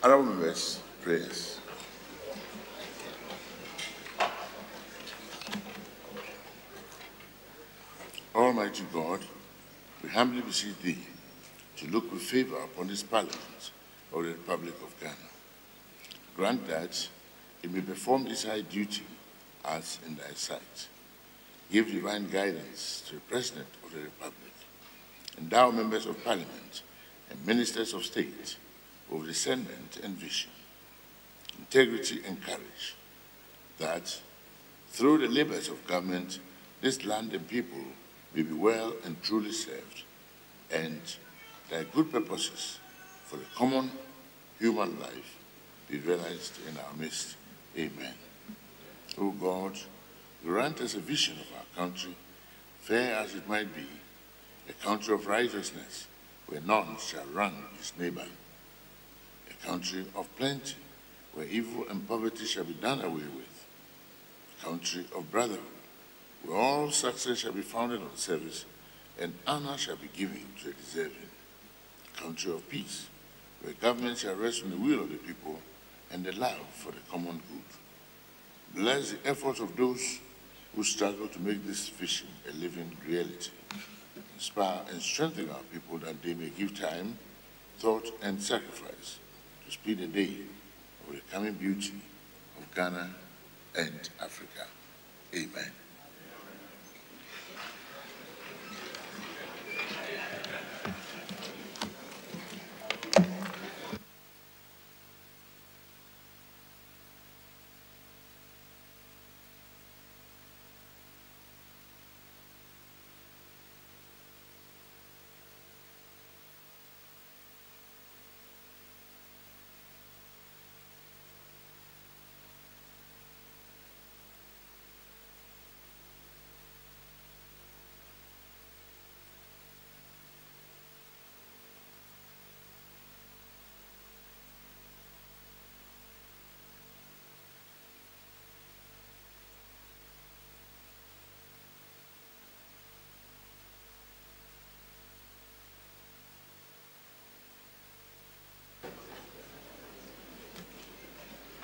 Honorable members, prayers. Almighty God, we humbly beseech thee to look with favor upon this Parliament of the Republic of Ghana. Grant that it may perform its high duty as in thy sight. Give divine guidance to the President of the Republic. Endow members of Parliament and ministers of state with discernment and vision, integrity and courage, that through the labors of government, this land and people may be well and truly served, and thy good purposes for the common human life be realized in our midst. Amen. O God, grant us a vision of our country, fair as it might be, a country of righteousness, where none shall wrong his neighbor, a country of plenty, where evil and poverty shall be done away with, a country of brotherhood, where all success shall be founded on service, and honor shall be given to the deserving, a country of peace, where government shall rest on the will of the people and the love for the common good. Bless the efforts of those who struggle to make this vision a living reality. Inspire and strengthen our people that they may give time, thought, and sacrifice to speed the day of the coming beauty of Ghana and Africa. Amen.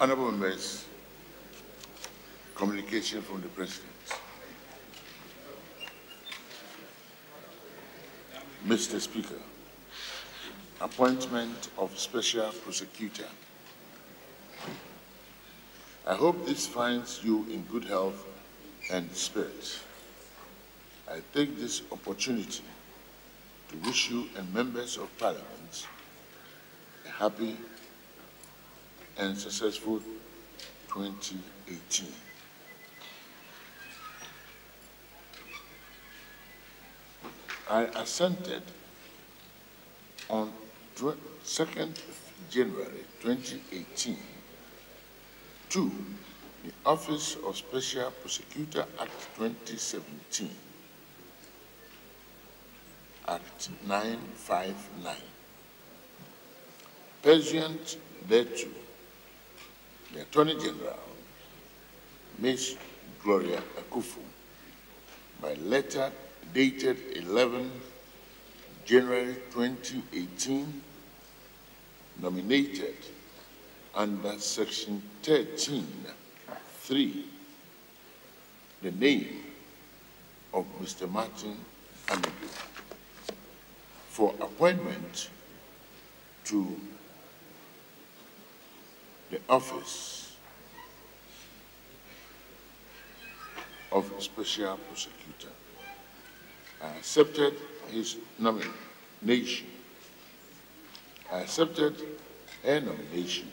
Honorable members, communication from the President. Mr. Speaker, appointment of Special Prosecutor. I hope this finds you in good health and spirit. I take this opportunity to wish you and members of Parliament a happy and successful 2018. I assented on 2nd January 2018 to the Office of Special Prosecutor Act 2017, Act 959. Pursuant thereto, the Attorney General, Ms. Gloria Akufu, by letter dated 11 January 2018, nominated under Section 13(3) the name of Mr. Martin Amidu for appointment to the office of Special Prosecutor. I accepted his nomination. I accepted her nomination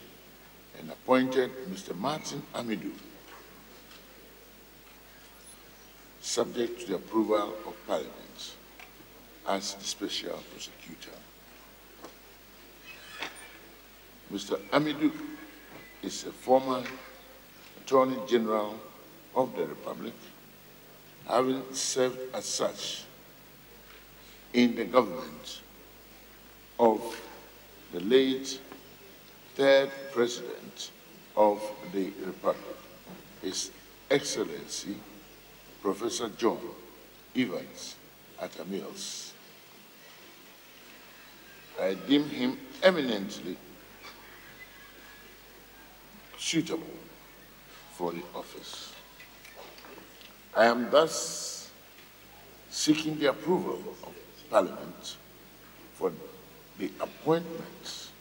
and appointed Mr. Martin Amidu, subject to the approval of Parliament, as the Special Prosecutor. Mr. Amidu is a former Attorney General of the Republic, having served as such in the government of the late third President of the Republic, His Excellency Professor John Evans Atta Mills. I deem him eminently suitable for the office. I am thus seeking the approval of Parliament for the appointment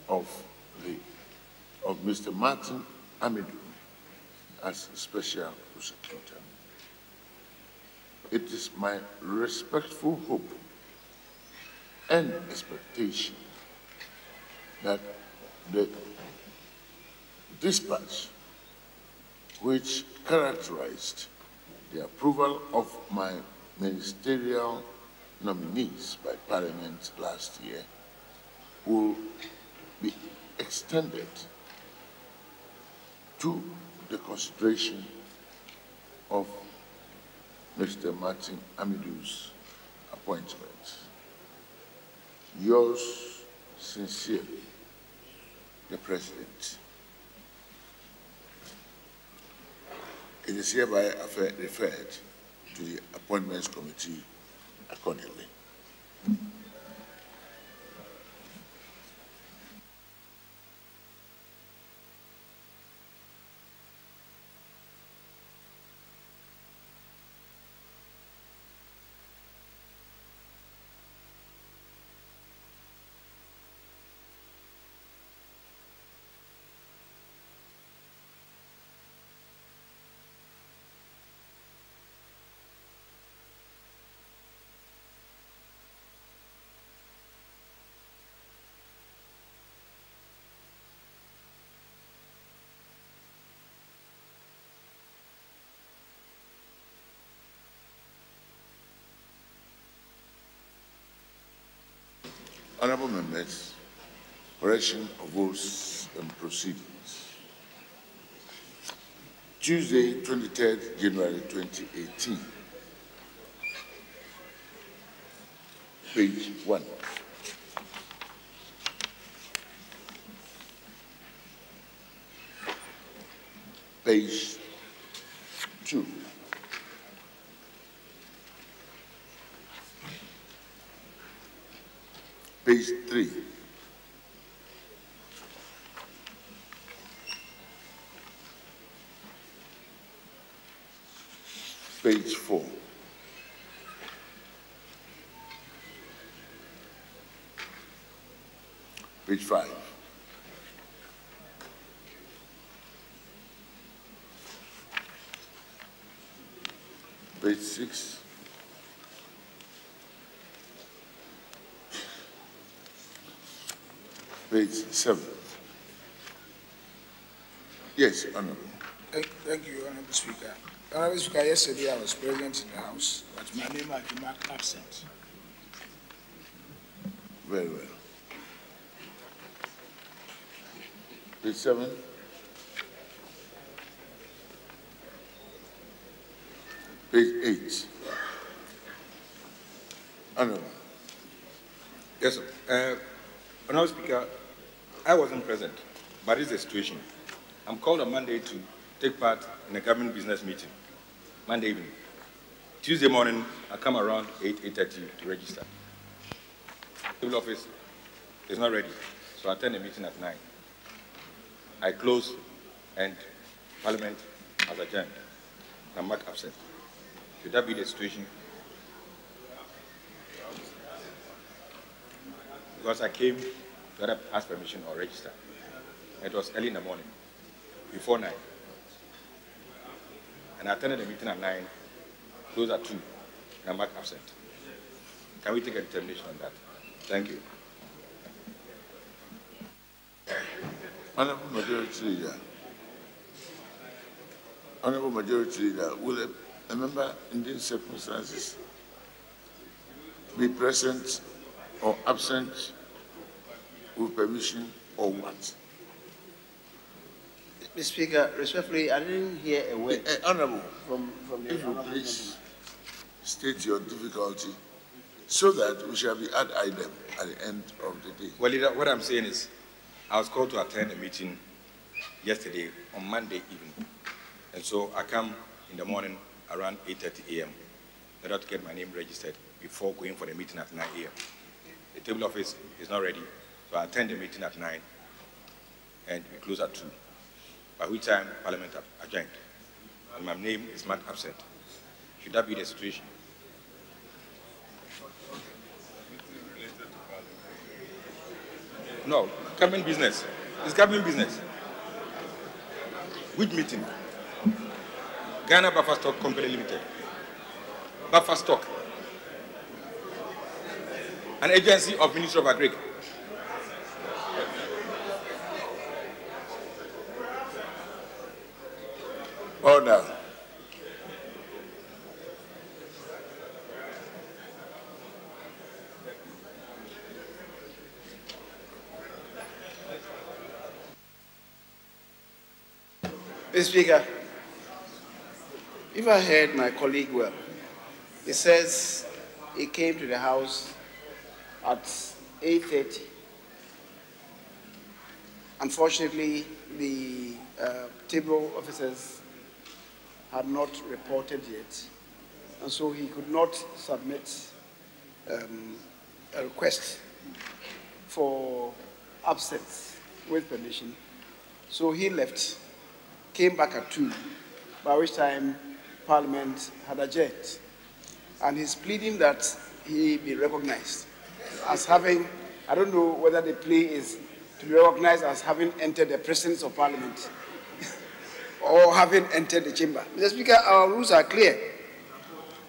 of Mr. Martin Amidou as Special Prosecutor. It is my respectful hope and expectation that the dispatch which characterized the approval of my ministerial nominees by Parliament last year will be extended to the consideration of Mr. Martin Amidou's appointment. Yours sincerely, the President. It is hereby referred to the Appointments Committee accordingly. Honorable members, correction of votes and proceedings. Tuesday, 23rd January 2018, page 1. Page 2. Page 3. Page 4. Page 5. Page 6. Page 7. Yes, Honorable. Thank you, Honorable Speaker. Honorable Speaker, yesterday I was present in the House, but my name has been marked absent. Very well. Page 7. Page 8. Honorable. Yes, sir. Honorable Speaker, I wasn't present, but it's the situation. I'm called on Monday to take part in a government business meeting, Monday evening. Tuesday morning, I come around 8:30 to register. Civil office is not ready, so I attend the meeting at 9. I close and Parliament has adjourned. I'm marked absent. Should that be the situation? Because I came to either ask permission or register. It was early in the morning, before 9. And I attended the meeting at 9, closed at 2, and I'm back absent. Can we take a determination on that? Thank you. Honorable Majority Leader. Honorable Majority Leader, will a member in these circumstances be present or absent with permission or what? Mr. Speaker, respectfully, I didn't hear a word. Honorable, from the if you please state your difficulty so that we shall be ad idem at the end of the day. Well, Leader, what I'm saying is, I was called to attend a meeting yesterday on Monday evening. And so I come in the morning around 8:30 a.m. in order to get my name registered before going for the meeting at 9 a.m. The table office is not ready, so I attend the meeting at 9 and we close at 2. by which time Parliament adjourned. And my name is marked absent. Should that be the situation? No, government business. It's government business. Which meeting? Ghana Buffer Stock Company Limited. Buffer Stock. An agency of Ministry of Agriculture. Order. Mr. Speaker, if I heard my colleague well, he says he came to the House at 8:30. Unfortunately, the table officers had not reported yet, and so he could not submit a request for absence with permission. So he left, came back at 2, by which time Parliament had adjourned. And he's pleading that he be recognized as having, I don't know whether the plea is to be recognized as having entered the presence of Parliament or having entered the chamber. Mr. Speaker, our rules are clear.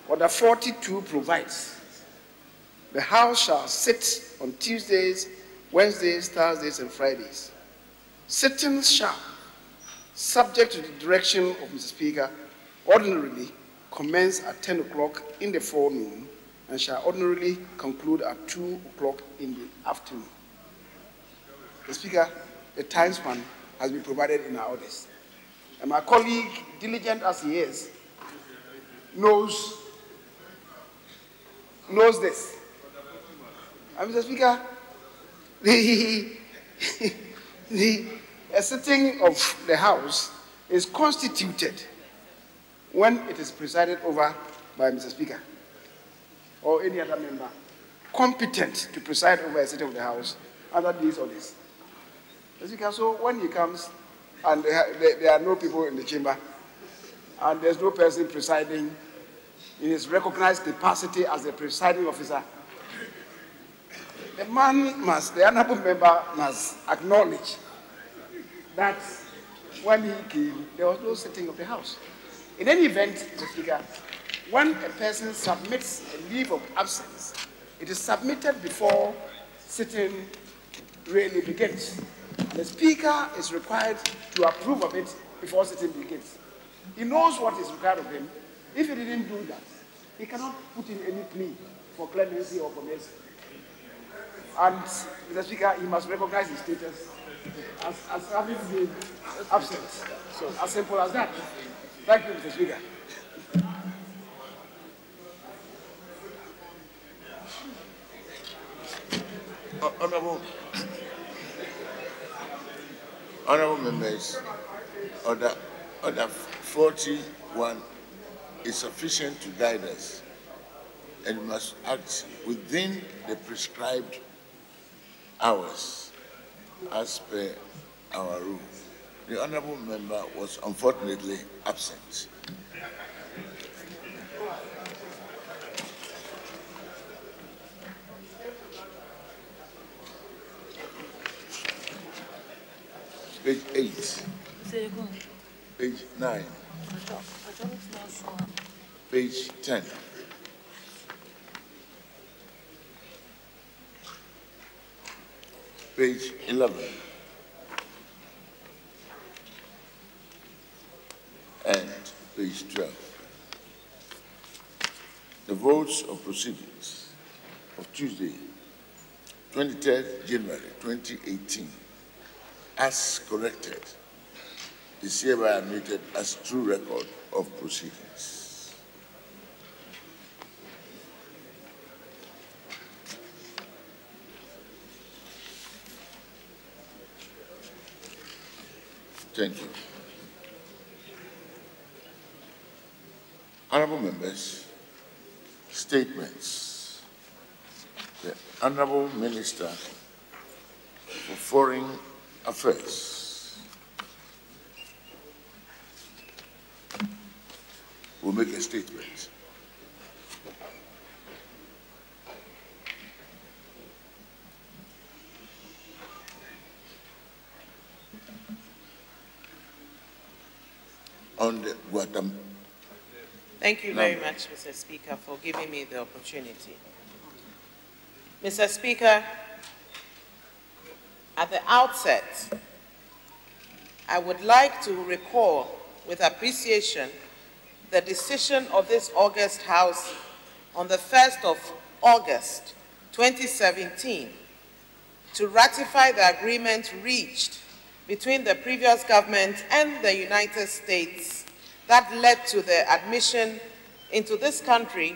Order 42 provides the House shall sit on Tuesdays, Wednesdays, Thursdays, and Fridays. Sittings shall, subject to the direction of Mr. Speaker, ordinarily commence at 10 o'clock in the forenoon and shall ordinarily conclude at 2 o'clock in the afternoon. Mr. Speaker, the time span has been provided in our orders. And my colleague, diligent as he is, knows this. And Mr. Speaker, a sitting of the House is constituted when it is presided over by Mr. Speaker or any other member competent to preside over a sitting of the House under these orders. Mr. Speaker, so when he comes and there are no people in the chamber and there's no person presiding in his recognized capacity as a presiding officer, the honorable member must acknowledge that when he came, there was no sitting of the House. In any event, Mr. Speaker, when a person submits a leave of absence, it is submitted before sitting really begins. The Speaker is required to approve of it before sitting begins. He knows what is required of him. If he didn't do that, he cannot put in any plea for clemency or for mercy. And Mr. Speaker, he must recognize his status as having been absent. So, as simple as that. Thank you, Mr. Speaker. Honorable members, order 41 is sufficient to guide us, and we must act within the prescribed hours as per our rule. The honorable member was unfortunately absent. Page 8. Page 9. Page 10. Page 11. And page 12. The votes of proceedings of Tuesday, 23rd January 2018, as corrected, is hereby admitted as true record of proceedings. Thank you. Honorable members, statements. The Honorable Minister for Foreign Affairs. will make a statement. On the Guatemala. Thank you very much, Mr. Speaker, for giving me the opportunity. Mr. Speaker, at the outset, I would like to recall with appreciation the decision of this August House on the 1st of August 2017 to ratify the agreement reached between the previous government and the United States that led to the admission into this country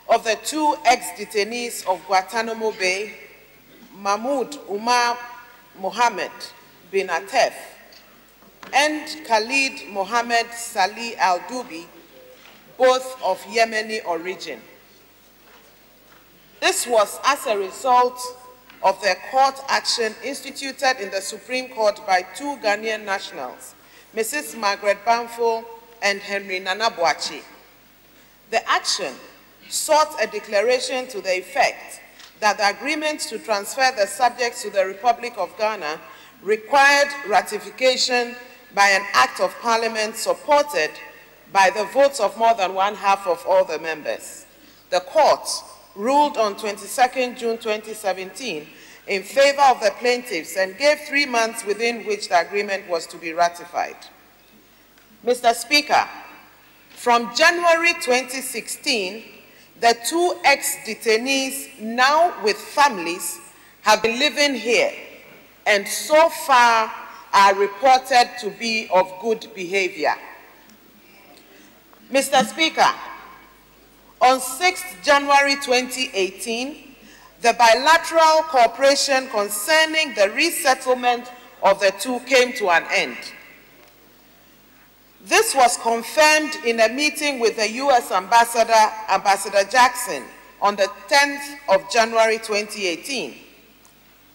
of the two ex-detainees of Guantanamo Bay, Mahmoud Umar Mohammed bin Atef and Khalid Mohammed Salih al-Dubi, both of Yemeni origin. This was as a result of the court action instituted in the Supreme Court by two Ghanaian nationals, Mrs. Margaret Bamfo and Henry Nana Boakye. The action sought a declaration to the effect that the agreement to transfer the subjects to the Republic of Ghana required ratification by an act of parliament supported by the votes of more than one-half of all the members. The court ruled on 22nd June 2017 in favor of the plaintiffs and gave 3 months within which the agreement was to be ratified. Mr. Speaker, from January 2016, the two ex-detainees, now with families, have been living here and so far are reported to be of good behavior. Mr. Speaker, on 6th January 2018, the bilateral cooperation concerning the resettlement of the two came to an end. This was confirmed in a meeting with the U.S. Ambassador Jackson, on the 10th of January 2018.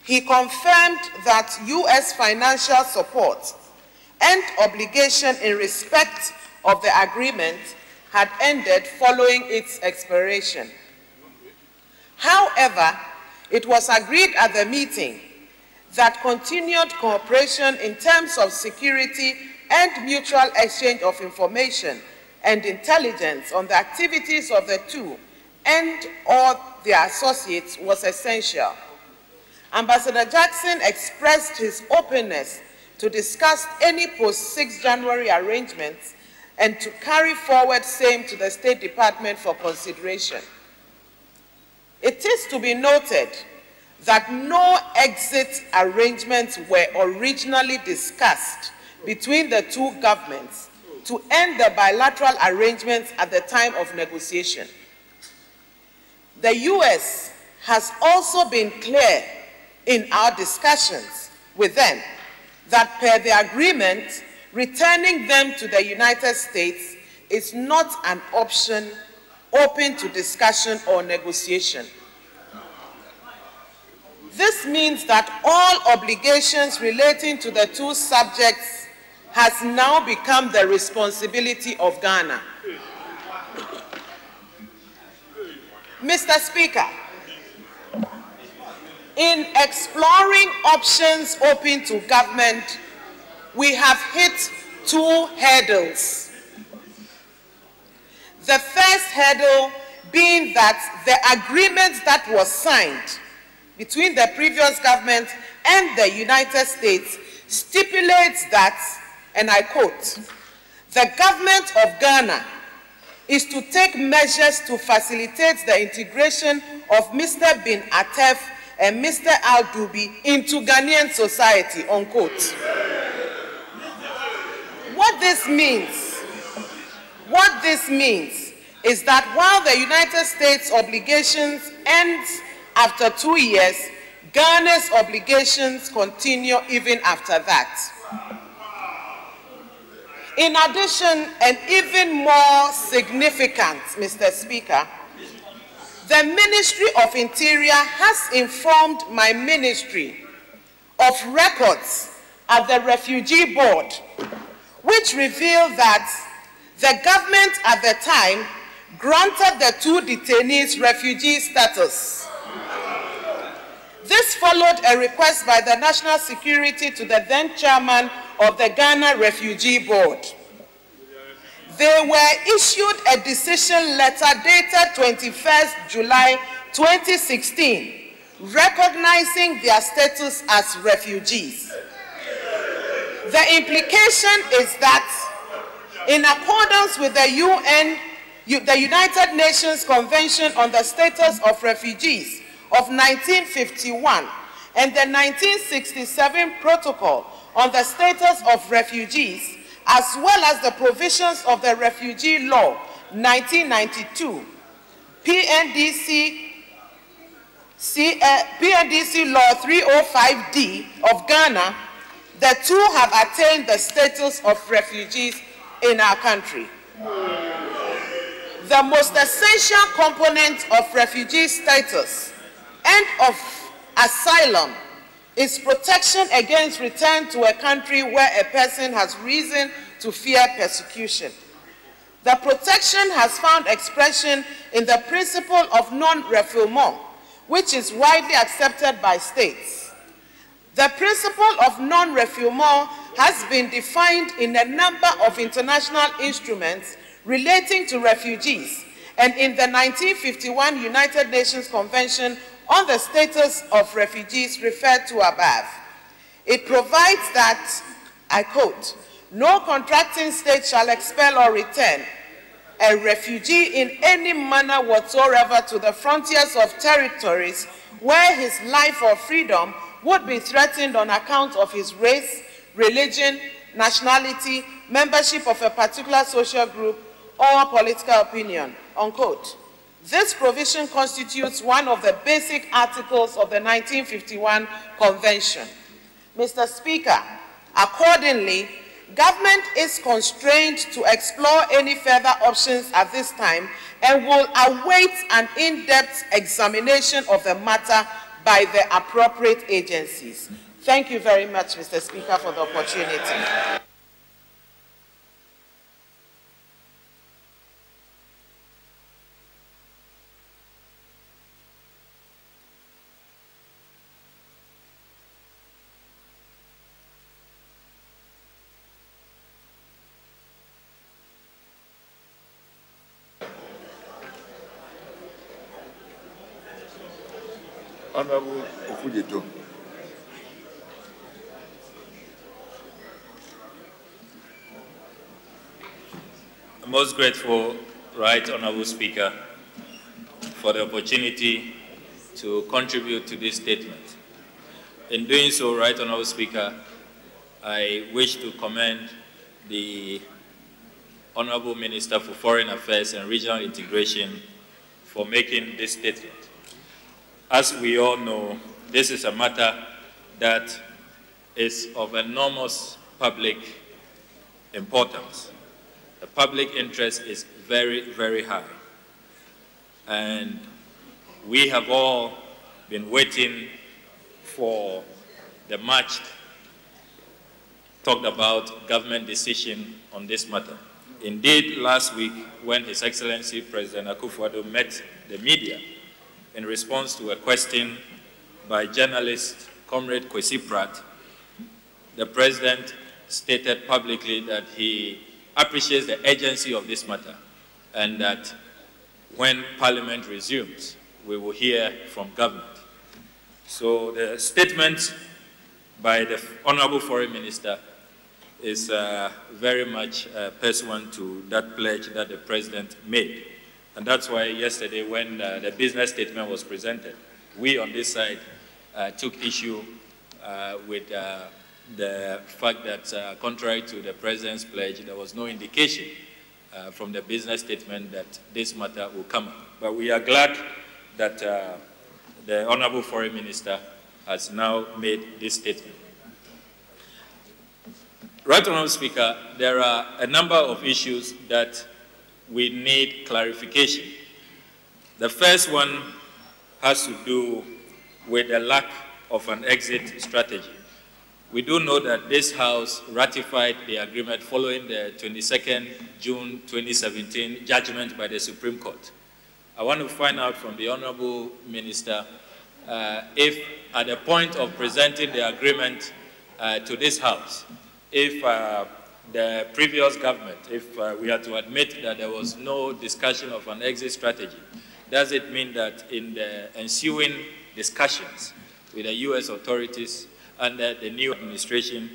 He confirmed that U.S. financial support and obligation in respect of the agreement had ended following its expiration. However, it was agreed at the meeting that continued cooperation in terms of security and mutual exchange of information and intelligence on the activities of the two and or their associates was essential. Ambassador Jackson expressed his openness to discuss any post-6 January arrangements and to carry forward same to the State Department for consideration. It is to be noted that no exit arrangements were originally discussed between the two governments to end the bilateral arrangements at the time of negotiation. The U.S. has also been clear in our discussions with them that per the agreement, returning them to the United States is not an option open to discussion or negotiation. This means that all obligations relating to the two subjects has now become the responsibility of Ghana. Mr. Speaker, in exploring options open to government, we have hit two hurdles. The first hurdle being that the agreement that was signed between the previous government and the United States stipulates that, and I quote, "The government of Ghana is to take measures to facilitate the integration of Mr. bin Atef and Mr. al-Dubi into Ghanaian society," unquote. What this means is that while the United States obligations ends after 2 years, Ghana's obligations continue even after that. In addition, and even more significant, Mr. Speaker, the Ministry of Interior has informed my ministry of records at the Refugee Board, which reveal that The government at the time granted the two detainees refugee status. This followed a request by the National Security to the then chairman of the Ghana Refugee Board. They were issued a decision letter dated 21st July 2016, recognizing their status as refugees. The implication is that, in accordance with the United Nations Convention on the Status of Refugees of 1951 and the 1967 Protocol on the Status of Refugees, as well as the provisions of the Refugee Law 1992, PNDC Law 305D of Ghana, the two have attained the status of refugees in our country. The most essential component of refugee status and of asylum is protection against return to a country where a person has reason to fear persecution. The protection has found expression in the principle of non-refoulement, which is widely accepted by states. The principle of non-refoulement has been defined in a number of international instruments relating to refugees and in the 1951 United Nations Convention on the Status of Refugees referred to above. It provides that, I quote, "No contracting state shall expel or return a refugee in any manner whatsoever to the frontiers of territories where his life or freedom would be threatened on account of his race, religion, nationality, membership of a particular social group, or political opinion," unquote. This provision constitutes one of the basic articles of the 1951 Convention. Mr. Speaker, accordingly, government is constrained to explore any further options at this time and will await an in-depth examination of the matter by the appropriate agencies. Thank you very much, Mr. Speaker, for the opportunity. Honorable Okujeto. I'm most grateful, Right Honorable Speaker, for the opportunity to contribute to this statement. In doing so, Right Honorable Speaker, I wish to commend the Honorable Minister for Foreign Affairs and Regional Integration for making this statement. As we all know, this is a matter that is of enormous public importance. The public interest is very, very high. And we have all been waiting for the much talked about government decision on this matter. Indeed, last week, when His Excellency President Akufo-Addo met the media, in response to a question by journalist Comrade Kwesi Pratt, the President stated publicly that he appreciates the urgency of this matter and that when Parliament resumes, we will hear from government. So the statement by the Honorable Foreign Minister is very much pursuant to that pledge that the President made. And that's why yesterday when the business statement was presented, we on this side took issue with the fact that contrary to the President's pledge, there was no indication from the business statement that this matter will come up. But we are glad that the Honorable Foreign Minister has now made this statement. Right Honorable Speaker, there are a number of issues that we need clarification. The first one has to do with the lack of an exit strategy. We do know that this House ratified the agreement following the 22nd June 2017 judgment by the Supreme Court. I want to find out from the Honorable Minister if at the point of presenting the agreement to this House, if the previous government, if we are to admit that there was no discussion of an exit strategy, does it mean that in the ensuing discussions with the U.S. authorities under the new administration,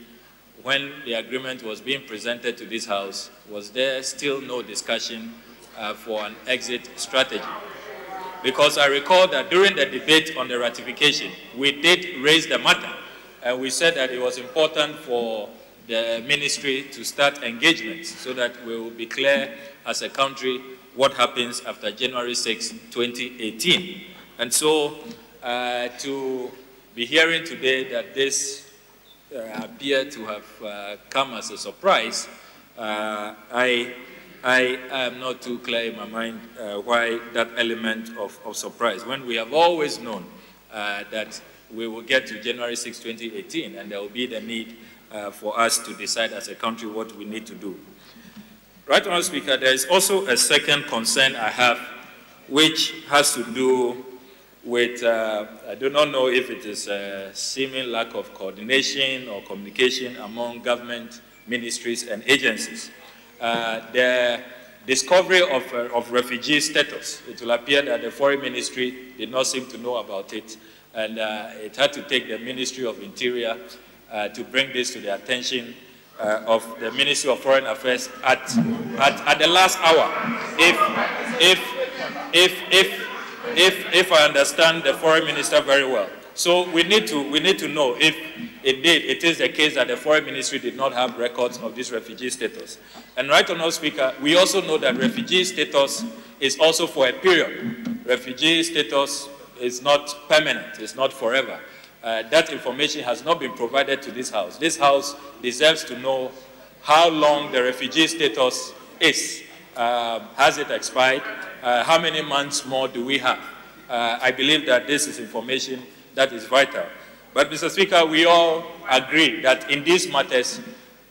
when the agreement was being presented to this House, was there still no discussion for an exit strategy? Because I recall that during the debate on the ratification, we did raise the matter, and we said that it was important for the ministry to start engagements so that we will be clear as a country what happens after January 6, 2018. And so to be hearing today that this appeared to have come as a surprise, I am not too clear in my mind why that element of surprise, when we have always known that we will get to January 6, 2018, and there will be the need for us to decide as a country what we need to do. Right, Honourable Speaker, there is also a second concern I have, which has to do with, I do not know if it is a seeming lack of coordination or communication among government ministries and agencies. The discovery of refugee status, it will appear that the Foreign Ministry did not seem to know about it, and it had to take the Ministry of Interior to bring this to the attention of the Ministry of Foreign Affairs at the last hour. If I understand the Foreign Minister very well. So we need to know if indeed it is the case that the Foreign Ministry did not have records of this refugee status. And right, Honourable Speaker, we also know that refugee status is also for a period. Refugee status is not permanent, it's not forever. That information has not been provided to this House. This House deserves to know how long the refugee status is. Has it expired? How many months more do we have? I believe that this is information that is vital. But, Mr. Speaker, we all agree that in these matters,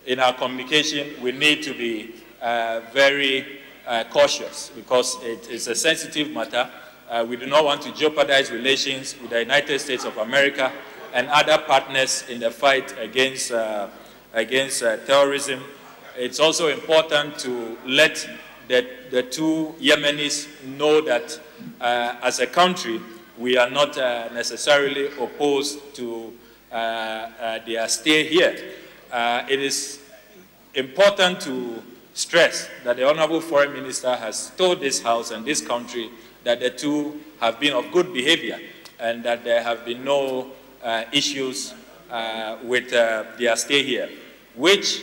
in our communication, we need to be very cautious because it is a sensitive matter. We do not want to jeopardize relations with the United States of America and other partners in the fight against terrorism. It's also important to let the two Yemenis know that as a country, we are not necessarily opposed to their stay here. It is important to stress that the Honourable Foreign Minister has told this House and this country that the two have been of good behavior and that there have been no issues with their stay here, which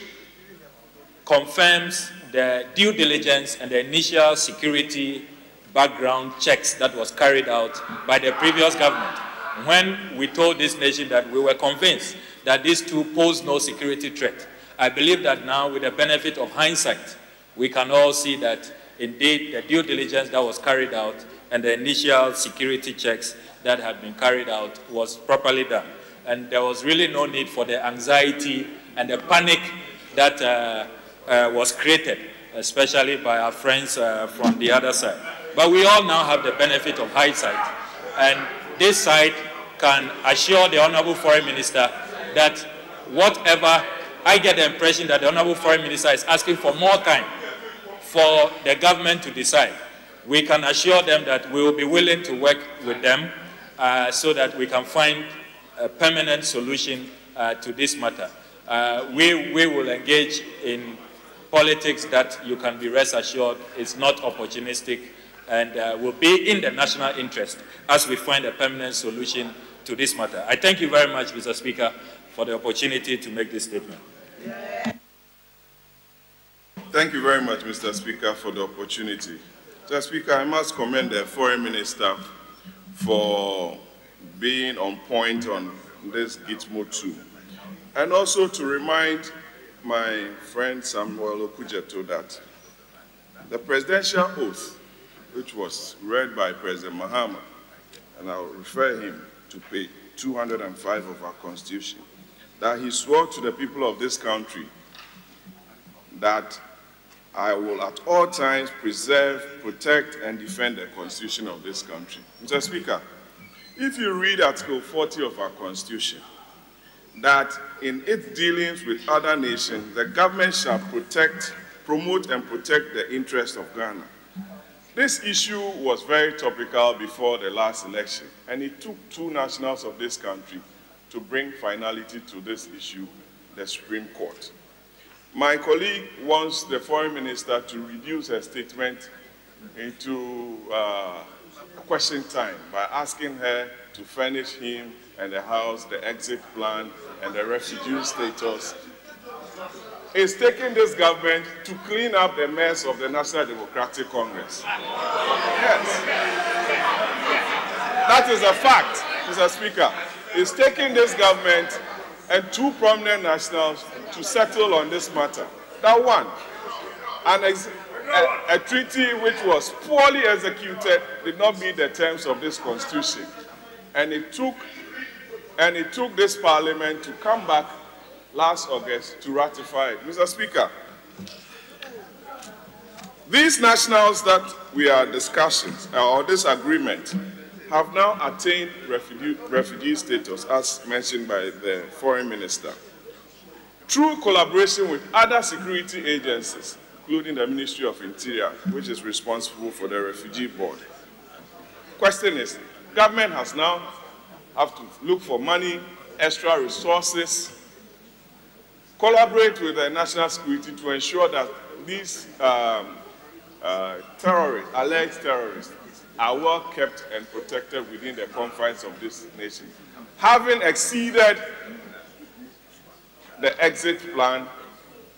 confirms the due diligence and the initial security background checks that was carried out by the previous government when we told this nation that we were convinced that these two pose no security threat. I believe that now, with the benefit of hindsight, we can all see that indeed the due diligence that was carried out and the initial security checks that had been carried out was properly done. And there was really no need for the anxiety and the panic that was created, especially by our friends from the other side. But we all now have the benefit of hindsight. And this side can assure the Honourable Foreign Minister that whatever, I get the impression that the Honourable Foreign Minister is asking for more time for the government to decide. We can assure them that we will be willing to work with them so that we can find a permanent solution to this matter. We will engage in politics that you can be rest assured is not opportunistic and will be in the national interest as we find a permanent solution to this matter. I thank you very much, Mr. Speaker, for the opportunity to make this statement. Thank you very much, Mr. Speaker, for the opportunity. Mr. Speaker, I must commend the Foreign Minister for being on point on this Gitmo 2. And also to remind my friend Samuel Okujeto that the presidential oath, which was read by President Mahama, and I'll refer him to page 205 of our Constitution, that he swore to the people of this country that I will at all times preserve, protect, and defend the Constitution of this country. Mr. Speaker, if you read Article 40 of our Constitution, that in its dealings with other nations, the government shall promote and protect the interests of Ghana. This issue was very topical before the last election, and it took two nationals of this country to bring finality to this issue, the Supreme Court. My colleague wants the foreign minister to reduce her statement into question time by asking her to furnish him and the House the exit plan and the refugee status. It's taking this government to clean up the mess of the National Democratic Congress. Yes. That is a fact, Mr. Speaker. It's taking this government and two prominent nationals to settle on this matter. That one, a treaty which was poorly executed, did not meet the terms of this Constitution. And it took this Parliament to come back last August to ratify it. Mr. Speaker, these nationals that we are discussing, or this agreement, have now attained refugee status, as mentioned by the Foreign Minister, through collaboration with other security agencies, including the Ministry of Interior, which is responsible for the Refugee Board. Question is, government has now have to look for money, extra resources, collaborate with the national security to ensure that these alleged terrorists, are well kept and protected within the confines of this nation. Having exceeded the exit plan,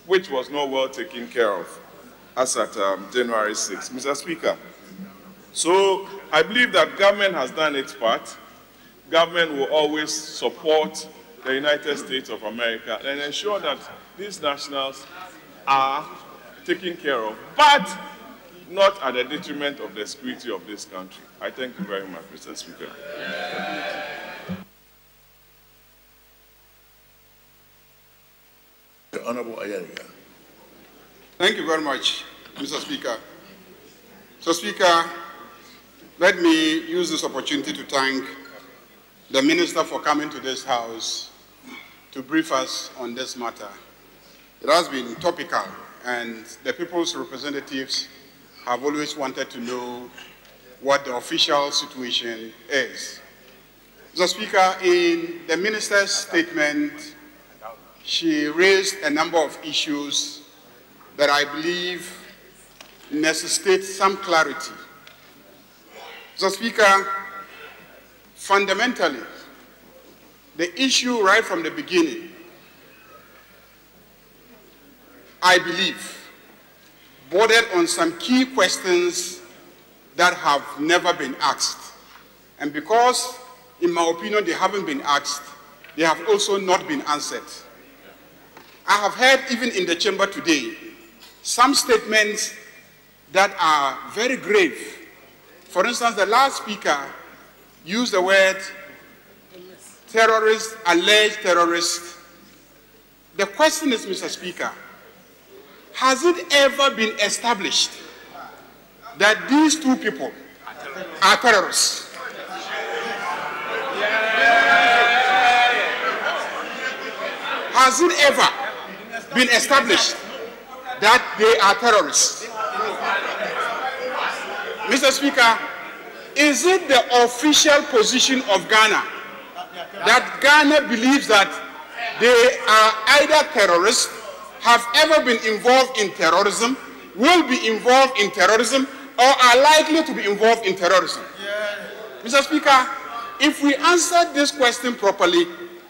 which was not well taken care of, as at January 6th. Mr. Speaker, so I believe that government has done its part. Government will always support the United States of America and ensure that these nationals are taken care of, but not at the detriment of the security of this country. I thank you very much, Mr. Speaker. The Honorable Ayariga. Thank you very much, Mr. Speaker. Mr. Speaker, let me use this opportunity to thank the Minister for coming to this House to brief us on this matter. It has been topical, and the people's representatives have always wanted to know what the official situation is. Mr. Speaker, in the Minister's statement, she raised a number of issues that I believe necessitate some clarity. Mr. Speaker, fundamentally, the issue right from the beginning, I believe, bordered on some key questions that have never been asked. And because, in my opinion, they haven't been asked, they have also not been answered. I have heard, even in the chamber today, some statements that are very grave. For instance, the last speaker used the word terrorist, alleged terrorist. The question is, Mr. Speaker, has it ever been established that these two people are terrorists? Has it ever been established that they are terrorists? Mr. Speaker, is it the official position of Ghana that Ghana believes that they are either terrorists, have ever been involved in terrorism, will be involved in terrorism, or are likely to be involved in terrorism? Mr. Speaker, if we answer this question properly,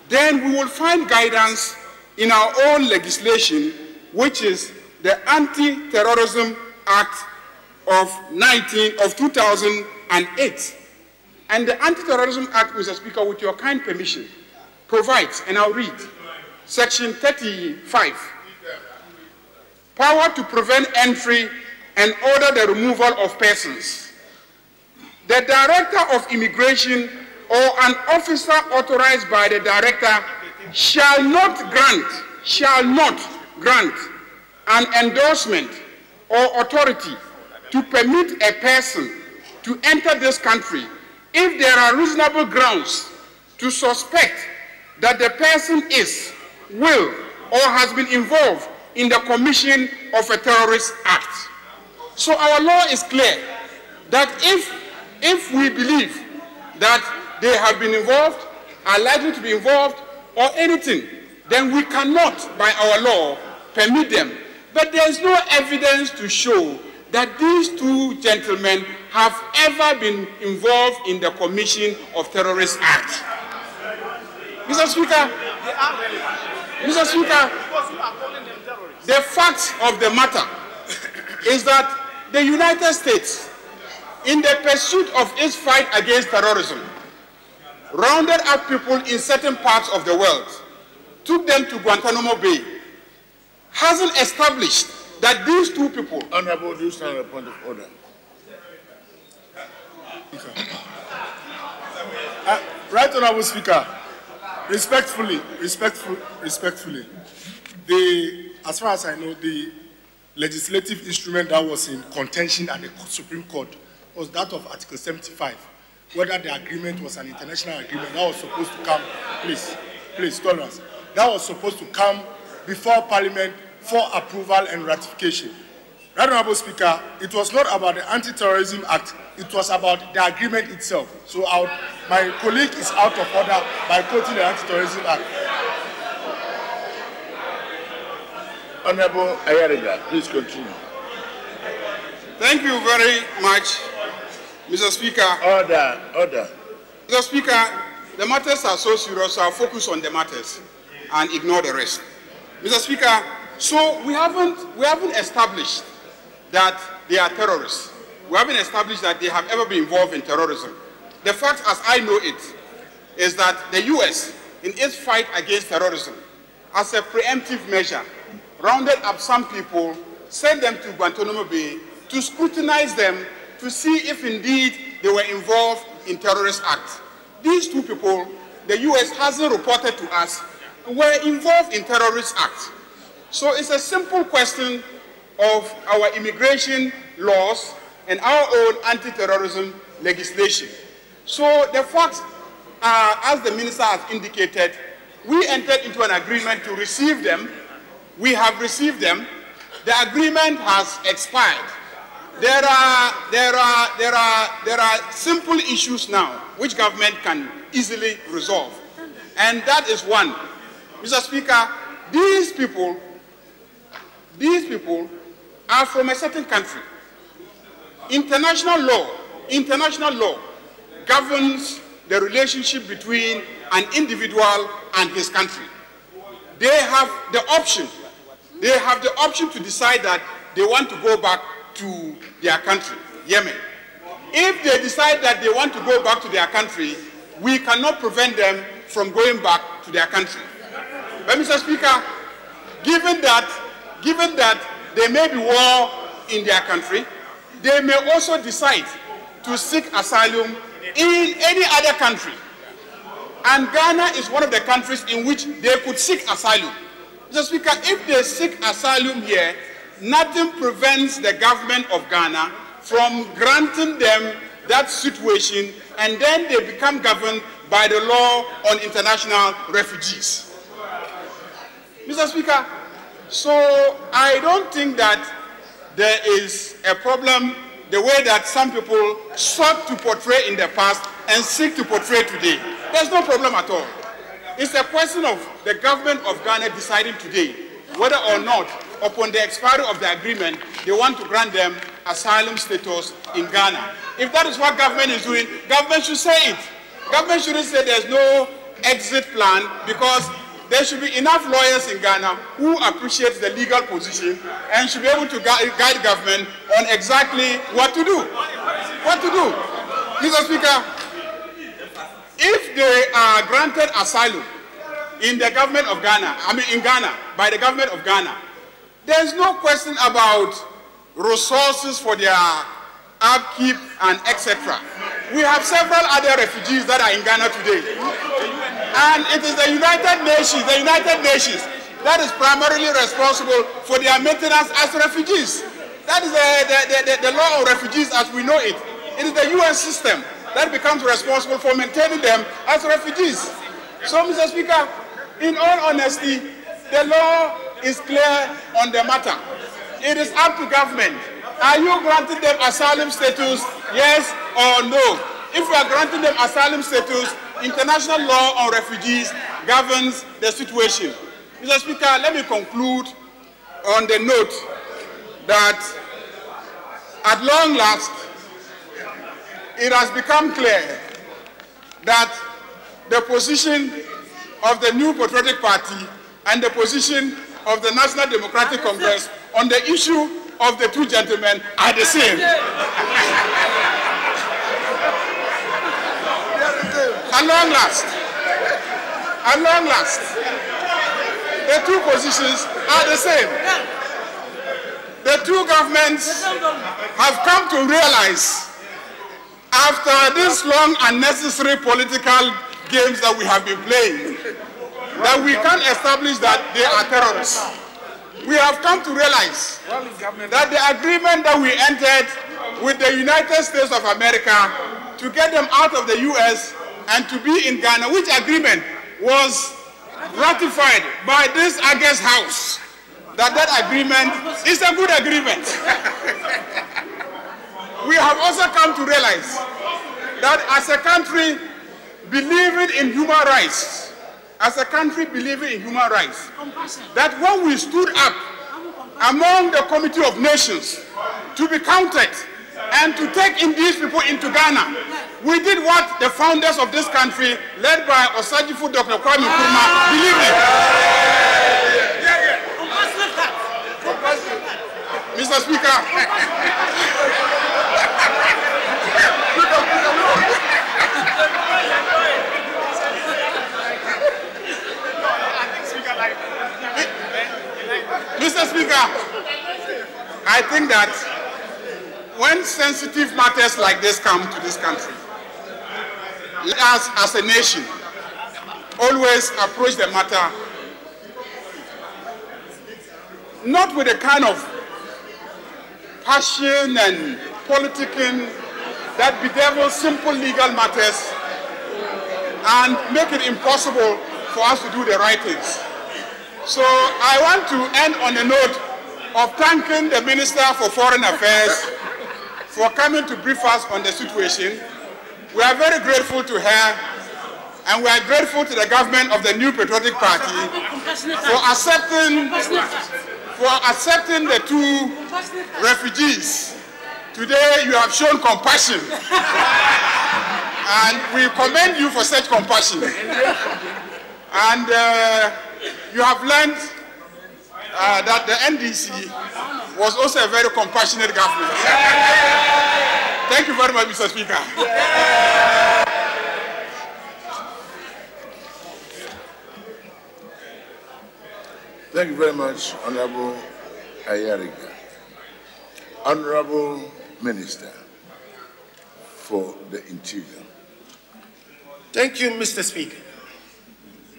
then we will find guidance in our own legislation, which is the Anti-Terrorism Act of 2008. And the Anti-Terrorism Act, Mr. Speaker, with your kind permission, provides, and I'll read, Section 35, power to prevent entry and order the removal of persons. The Director of Immigration or an officer authorized by the Director shall not grant an endorsement or authority to permit a person to enter this country if there are reasonable grounds to suspect that the person is, will, or has been involved in the commission of a terrorist act. So our law is clear that if we believe that they have been involved, are likely to be involved, or anything, then we cannot, by our law, permit them. But there is no evidence to show that these two gentlemen have ever been involved in the commission of terrorist acts. Mr. Speaker, the fact of the matter is that the United States, in the pursuit of its fight against terrorism, rounded up people in certain parts of the world, took them to Guantanamo Bay, hasn't established that these two people... Honorable, do you stand on a point of order? Right, Honorable Speaker, respectfully, as far as I know, the legislative instrument that was in contention at the Supreme Court was that of Article 75, whether the agreement was an international agreement that was supposed to come, please, tolerance, that was supposed to come before Parliament for approval and ratification. Right, Honorable Speaker, it was not about the Anti-Terrorism Act, it was about the agreement itself. So my colleague is out of order by quoting the Anti-Terrorism Act. Honorable Ayariga, please continue. Thank you very much, Mr. Speaker. Order. Mr. Speaker, the matters are so serious, so I'll focus on the matters and ignore the rest. Mr. Speaker, so we haven't established that they are terrorists. We haven't established that they have ever been involved in terrorism. The fact, as I know it, is that the U.S., in its fight against terrorism, as a preemptive measure, rounded up some people, sent them to Guantanamo Bay to scrutinize them to see if indeed they were involved in terrorist acts. These two people, the U.S. hasn't reported to us, were involved in terrorist acts. So it's a simple question of our immigration laws and our own anti-terrorism legislation. So the fact, as the minister has indicated, we entered into an agreement to receive them. We have received them. The agreement has expired. There are simple issues now which government can easily resolve. And that is one. Mr. Speaker, these people are from a certain country. International law governs the relationship between an individual and his country. They have the option to decide that they want to go back to their country, Yemen. If they decide that they want to go back to their country, we cannot prevent them from going back to their country. But Mr. Speaker, given that there may be war in their country, they may also decide to seek asylum in any other country. And Ghana is one of the countries in which they could seek asylum. Mr. Speaker, if they seek asylum here, nothing prevents the government of Ghana from granting them that situation, and then they become governed by the law on international refugees. Mr. Speaker, so I don't think that there is a problem the way that some people sought to portray in the past and seek to portray today. There's no problem at all. It's a question of the government of Ghana deciding today whether or not, upon the expiry of the agreement, they want to grant them asylum status in Ghana. If that is what government is doing, government should say it. Government shouldn't say there's no exit plan, because there should be enough lawyers in Ghana who appreciate the legal position and should be able to guide government on exactly what to do. Mr. Speaker, if they are granted asylum in the government of Ghana, by the government of Ghana, there's no question about resources for their upkeep and etc. We have several other refugees that are in Ghana today. And it is the United Nations, that is primarily responsible for their maintenance as refugees. That is the law of refugees as we know it. It is the UN system that becomes responsible for maintaining them as refugees. So, Mr. Speaker, in all honesty, the law is clear on the matter. It is up to government. Are you granting them asylum status, yes or no? If you are granting them asylum status, international law on refugees governs the situation. Mr. Speaker, let me conclude on the note that at long last, it has become clear that the position of the New Patriotic Party and the position of the National Democratic Congress on the issue of the two gentlemen are the same. At long last, the two positions are the same. The two governments have come to realize, after this long unnecessary political games that we have been playing, that we can't establish that they are terrorists. We have come to realize that the agreement that we entered with the United States of America to get them out of the US and to be in Ghana, which agreement was ratified by this August House, that agreement is a good agreement. We have also come to realize that as a country believing in human rights, that when we stood up among the Committee of Nations to be counted and to take in these people into Ghana, we did what the founders of this country, led by Osagyefo Dr. Kwame Nkrumah, believed in. Mr. Speaker, Mr. Speaker, I think that when sensitive matters like this come to this country, let us as a nation always approach the matter not with a kind of passion and politicking that bedevils simple legal matters and make it impossible for us to do the right things. So I want to end on a note of thanking the Minister for Foreign Affairs for coming to brief us on the situation. We are very grateful to her, and we are grateful to the government of the New Patriotic Party for accepting the two refugees. Today you have shown compassion, and we commend you for such compassion. And you have learned that the NDC was also a very compassionate government. Thank you very much, Mr. Speaker. Thank you very much, Honorable Ayariga. Honorable Minister for the Interior. Thank you, Mr. Speaker,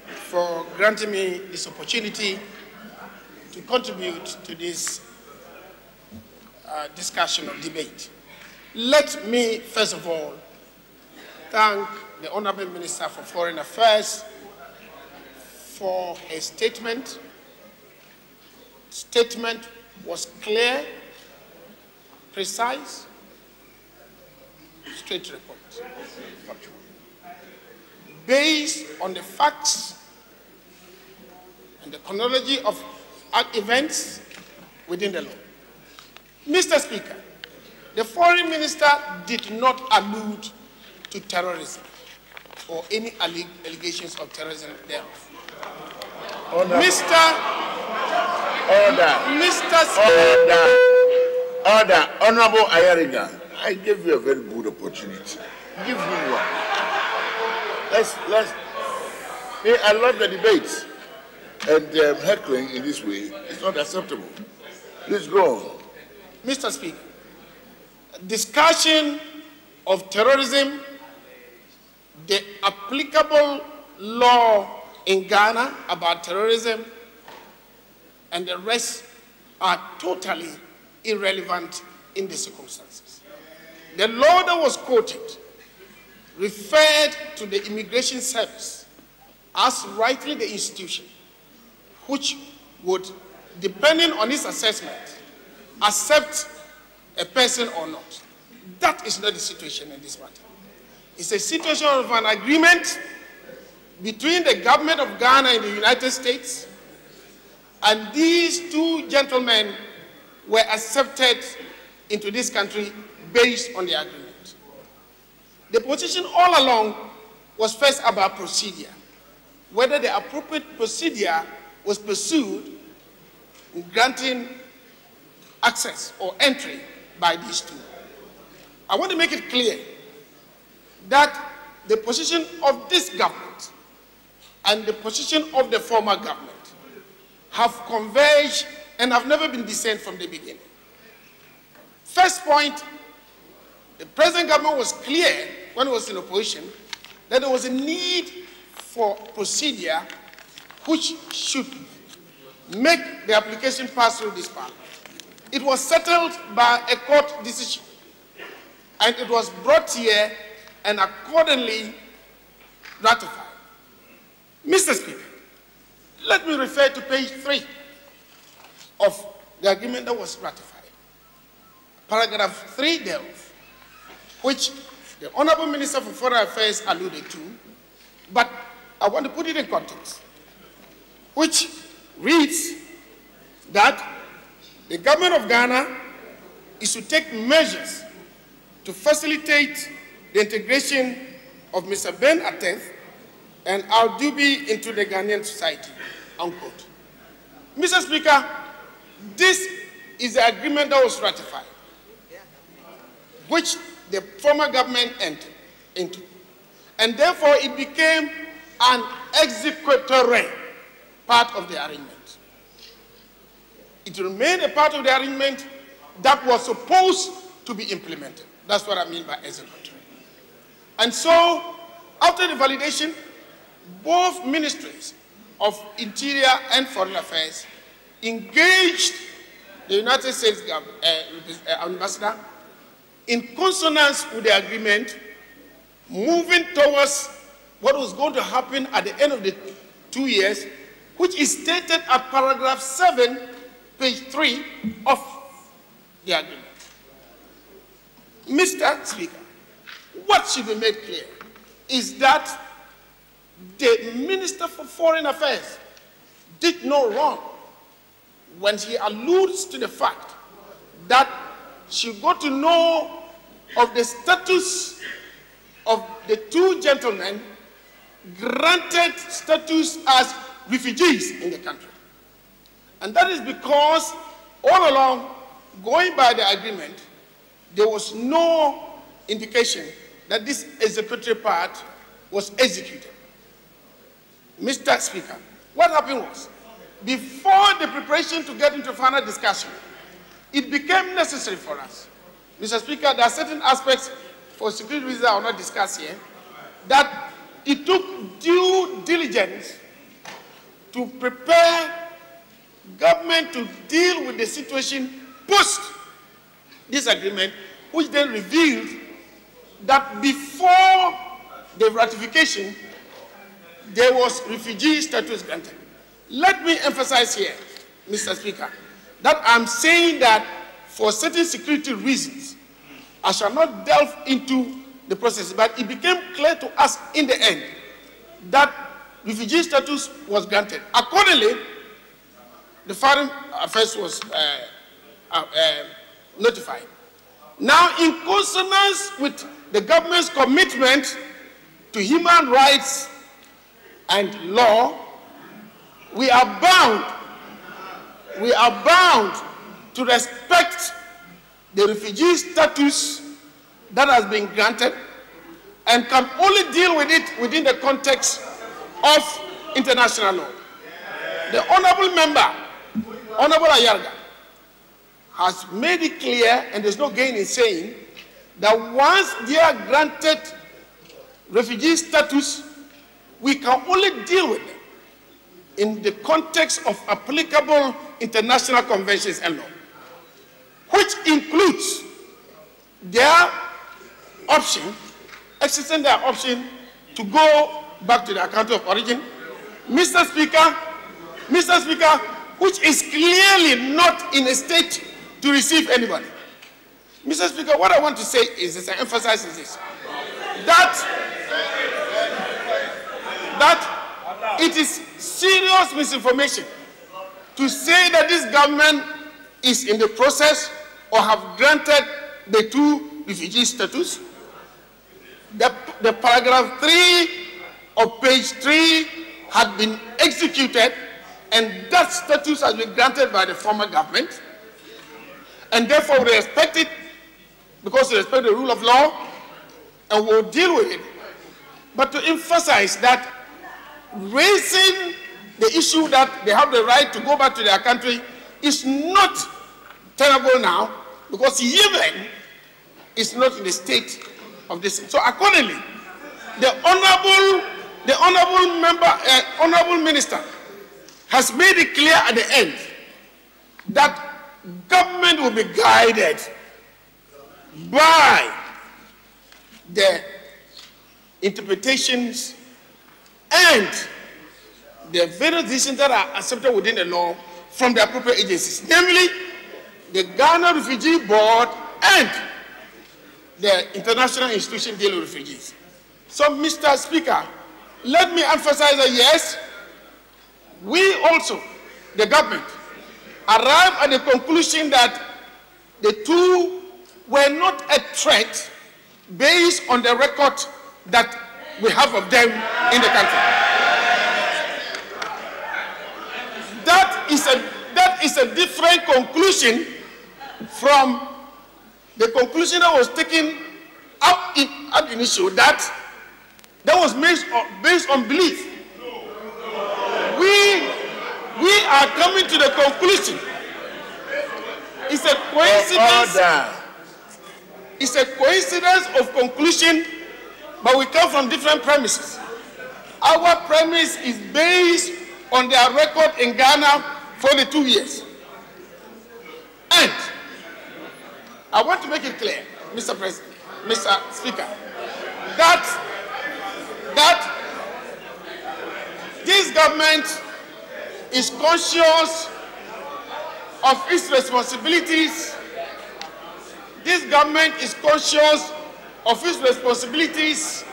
for granting me this opportunity to contribute to this discussion or debate. Let me, first of all, thank the Honorable Minister for Foreign Affairs for his statement. Statement was clear, precise, straight to the point, based on the facts and the chronology of events within the law. Mr. Speaker, the Foreign Minister did not allude to terrorism or any allegations of terrorism thereof. Order. Honorable Ayariga, I gave you a very good opportunity. Give him one. I love the debates, and heckling in this way is not acceptable. Please go on. Mr. Speaker, discussion of terrorism, the applicable law in Ghana about terrorism and the rest are totally irrelevant in the circumstances. The law that was quoted referred to the Immigration Service as rightly the institution which would, depending on its assessment, accept a person or not. That is not the situation in this matter. It's a situation of an agreement between the government of Ghana and the United States, and these two gentlemen were accepted into this country based on the agreement. The position all along was first about procedure, whether the appropriate procedure was pursued in granting access or entry by these two. I want to make it clear that the position of this government and the position of the former government have converged and have never been dissent from the beginning. First point, the present government was clear when it was in opposition that there was a need for procedure which should make the application pass through this parliament. It was settled by a court decision, and it was brought here and accordingly ratified. Mr. Speaker, let me refer to page 3 of the agreement that was ratified. Paragraph 3 thereof, which the Honorable Minister for Foreign Affairs alluded to, but I want to put it in context, which reads that the government of Ghana is to take measures to facilitate the integration of Mr. Ben Atteh and Al-Dubi into the Ghanaian society, unquote. Mr. Speaker, this is the agreement that was ratified, which the former government entered into, and therefore it became an executory part of the arrangement. It remained a part of the arrangement that was supposed to be implemented. That's what I mean by executory. And so, after the validation, both ministries of Interior and Foreign Affairs engaged the United States ambassador in consonance with the agreement, moving towards what was going to happen at the end of the 2 years, which is stated at paragraph 7, page 3 of the agreement. Mr. Speaker, what should be made clear is that the Minister for Foreign Affairs did no wrong when she alludes to the fact that she got to know of the status of the two gentlemen granted status as refugees in the country. And that is because all along, going by the agreement, there was no indication that this executory part was executed. Mr. Speaker, what happened was, before the preparation to get into final discussion, it became necessary for us. Mr. Speaker, there are certain aspects, for security reasons I will not discuss here, that it took due diligence to prepare government to deal with the situation post this agreement, which then revealed that before the ratification, there was refugee status granted. Let me emphasize here, Mr. Speaker, that I'm saying that for certain security reasons, I shall not delve into the process, but it became clear to us in the end that refugee status was granted. Accordingly, the Foreign Affairs was notified. Now, in consonance with the government's commitment to human rights and law, we are bound to respect the refugee status that has been granted and can only deal with it within the context of international law. The honorable member, Honorable Ayarga, has made it clear, and there's no gain in saying, that once they are granted refugee status, we can only deal with them in the context of applicable international conventions and law, which includes their option, exercising their option to go back to their country of origin. Mr. Speaker, which is clearly not in a state to receive anybody. Mr. Speaker, what I want to say is this, I emphasize this, that it is serious misinformation to say that this government is in the process or have granted the 2 refugee status. The paragraph 3 of page 3 had been executed, and that status has been granted by the former government, and therefore we respect it because we respect the rule of law and we'll deal with it. But to emphasize that raising the issue that they have the right to go back to their country is not tenable now, because Yemen is not in the state of this. So accordingly, the honorable minister has made it clear at the end that government will be guided by the interpretations and the various decisions that are accepted within the law from the appropriate agencies, namely the Ghana Refugee Board and the international institution dealing with refugees. So, Mr. Speaker, let me emphasize that yes, we also, the government, arrived at the conclusion that the 2 were not a threat based on the record that we have of them in the country. That is a different conclusion from the conclusion that was taken up at initial, that was based on belief. We are coming to the conclusion. It's a coincidence. It's a coincidence of conclusion, but we come from different premises. Our premise is based on their record in Ghana for the 2 years. And I want to make it clear, Mr. President, Mr. Speaker, that this government is conscious of its responsibilities. This government is conscious of its responsibilities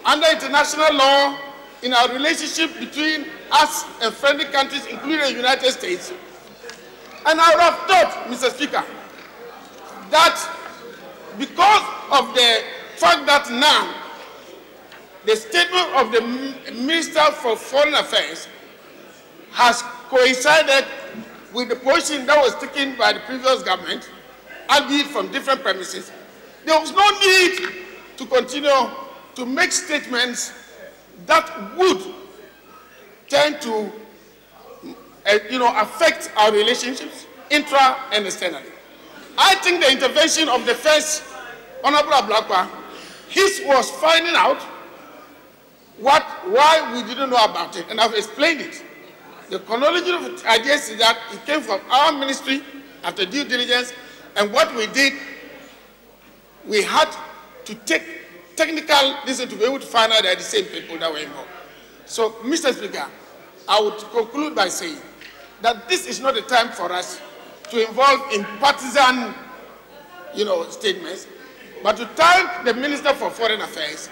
under international law in our relationship between us and friendly countries, including the United States. And I would have thought, Mr. Speaker, that because of the fact that now the statement of the Minister for Foreign Affairs has coincided with the position that was taken by the previous government, albeit from different premises, there was no need to continue to make statements that would tend to affect our relationships, intra and externally. I think the intervention of the first Honorable Ablakwa, his was finding out why we didn't know about it, and I've explained it. The chronology of ideas is that it came from our ministry after due diligence, and what we did, we had to take technical reason to be able to find out that the same people that were involved. So, Mr. Speaker, I would conclude by saying that this is not the time for us to involve in partisan, statements, but to thank the Minister for Foreign Affairs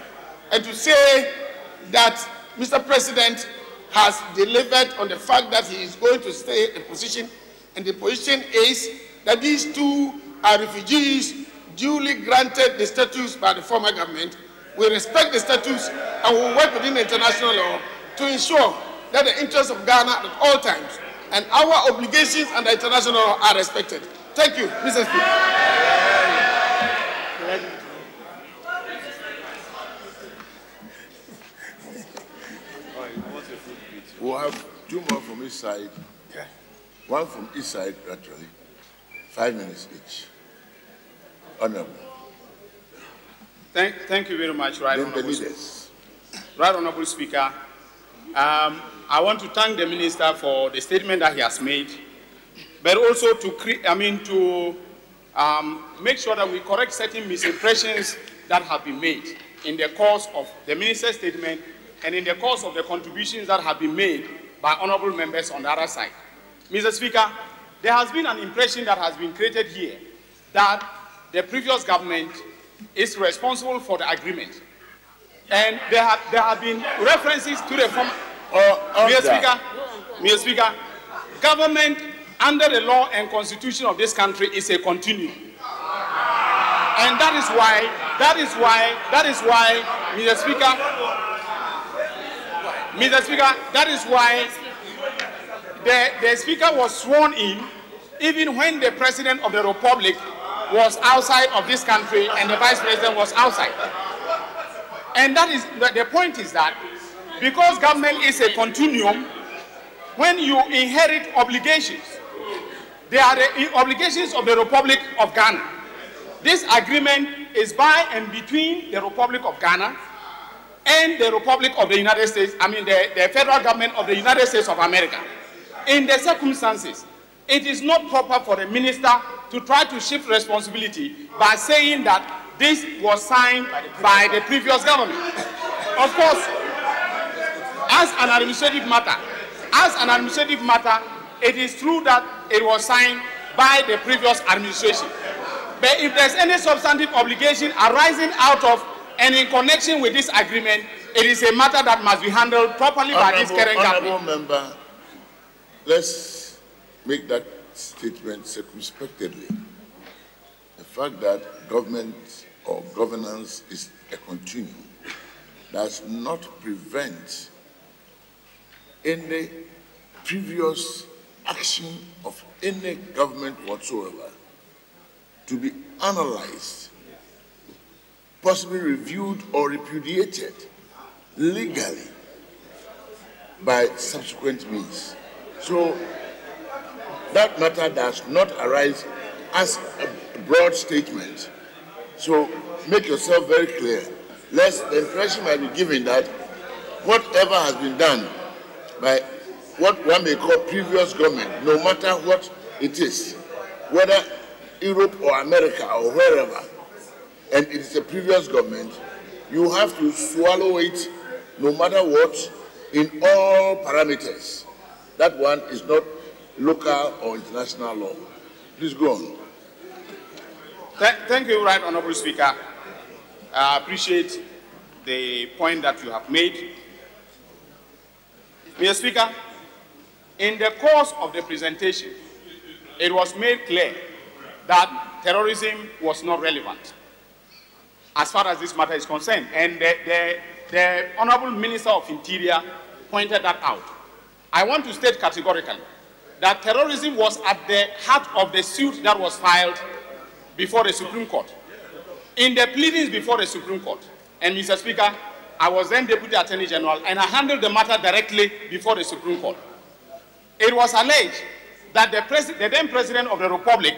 and to say that Mr. President has delivered on the fact that he is going to stay in position, and the position is that these 2 are refugees duly granted the status by the former government. We respect the status and will work within the international law to ensure that the interests of Ghana at all times and our obligations under international law are respected. Thank you, Mr. Speaker. We'll have 2 more from each side. Yeah. 1 from each side, actually. 5 minutes each. Honorable. Thank you very much, Right Honorable. Right Honorable Speaker, I want to thank the Minister for the statement that he has made, but also to make sure that we correct certain misimpressions that have been made in the course of the Minister's statement and in the course of the contributions that have been made by honorable members on the other side. Mr. Speaker, there has been an impression that has been created here that the previous government is responsible for the agreement. And there have been references to the former. Mr. Speaker, government under the law and constitution of this country is a continuum. And that is why, Mr. Speaker, that is why the Speaker was sworn in even when the President of the Republic was outside of this country and the Vice President was outside. And that is, the point is that because government is a continuum, when you inherit obligations, they are the obligations of the Republic of Ghana. This agreement is by and between the Republic of Ghana and the Republic of the United States, the federal government of the United States of America. In the circumstances, it is not proper for the minister to try to shift responsibility by saying that this was signed by the previous government. Of course, as an administrative matter, it is true that it was signed by the previous administration. But if there's any substantive obligation arising out of and in connection with this agreement, it is a matter that must be handled properly by this current government. Honourable member, let's make that statement circumspectly. The fact that government or governance is a continuum does not prevent any previous action of any government whatsoever to be analyzed, possibly reviewed or repudiated legally by subsequent means. So that matter does not arise as a broad statement. So make yourself very clear, lest the impression might be given that whatever has been done by what one may call previous government, no matter what it is, whether Europe or America or wherever, and it is a previous government, you have to swallow it no matter what in all parameters. That one is not local or international law. Please go on. Thank you, Right Honourable Speaker. I appreciate the point that you have made. Mr. Speaker, in the course of the presentation, it was made clear that terrorism was not relevant as far as this matter is concerned. And the Honourable Minister of Interior pointed that out. I want to state categorically that terrorism was at the heart of the suit that was filed before the Supreme Court. In the pleadings before the Supreme Court, and Mr. Speaker, I was then Deputy Attorney General and I handled the matter directly before the Supreme Court. It was alleged that the then President of the Republic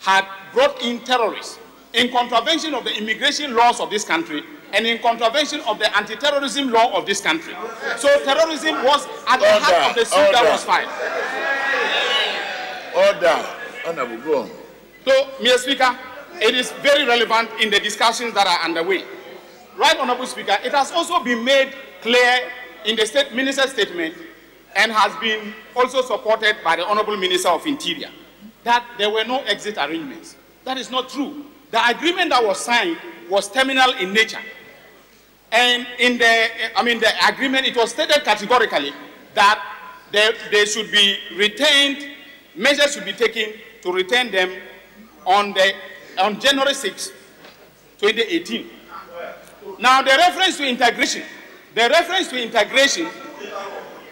had brought in terrorists in contravention of the immigration laws of this country and in contravention of the anti-terrorism law of this country. So terrorism was at the heart of the suit that was filed. Honourable, go on. So, Mr. Speaker, it is very relevant in the discussions that are underway. Right Honourable Speaker, it has also been made clear in the Minister's statement and has been also supported by the Honourable Minister of Interior that there were no exit arrangements. That is not true. The agreement that was signed was terminal in nature. And in the agreement, it was stated categorically that they should be retained, measures should be taken to retain them on January 6, 2018. Now, the reference to integration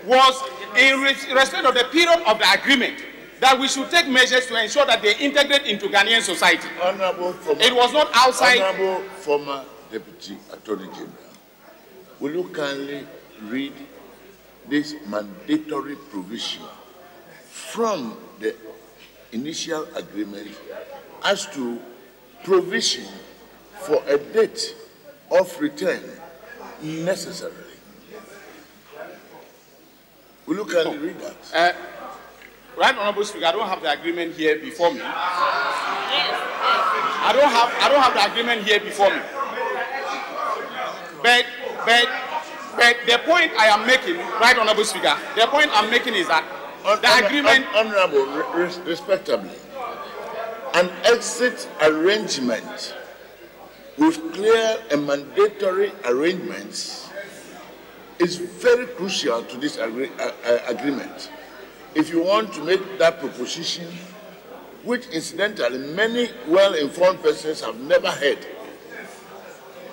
was in respect of the period of the agreement that we should take measures to ensure that they integrate into Ghanaian society. It was not outside. Honourable former Deputy Attorney General, will you kindly read this mandatory provision from the initial agreement as to provision for a date of return necessarily? Will you kindly read that? Right, Honorable Speaker, I don't have the agreement here before me. I don't have the agreement here before me. But the point I am making, right, Honorable Speaker, the point I'm making is that the agreement... Honorable, respectably, an exit arrangement with clear and mandatory arrangements is very crucial to this agreement. If you want to make that proposition, which incidentally many well-informed persons have never heard,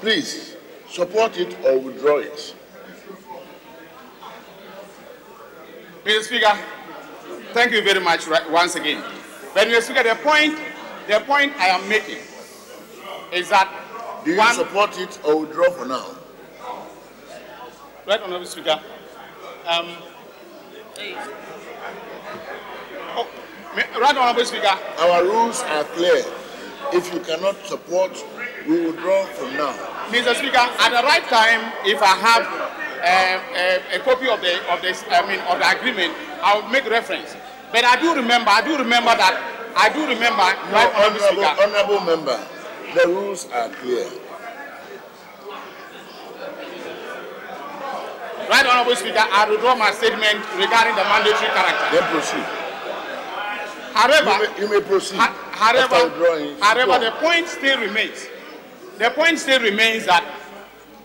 please support it or withdraw it. Mr. Speaker, thank you very much once again. But Mr. Speaker, the point I am making is that... Do you support it or withdraw for now? Right, Honorable Speaker. Right, Honorable Speaker. Our rules are clear. If you cannot support, we will withdraw from now. Mr. Speaker, at the right time, if I have a copy of the agreement, I will make reference. But I do remember that. No, honorable member, the rules are clear. Right, Honorable Speaker, I withdraw my statement regarding the mandatory character. Then proceed. However, you may proceed. However, the point still remains. The point still remains that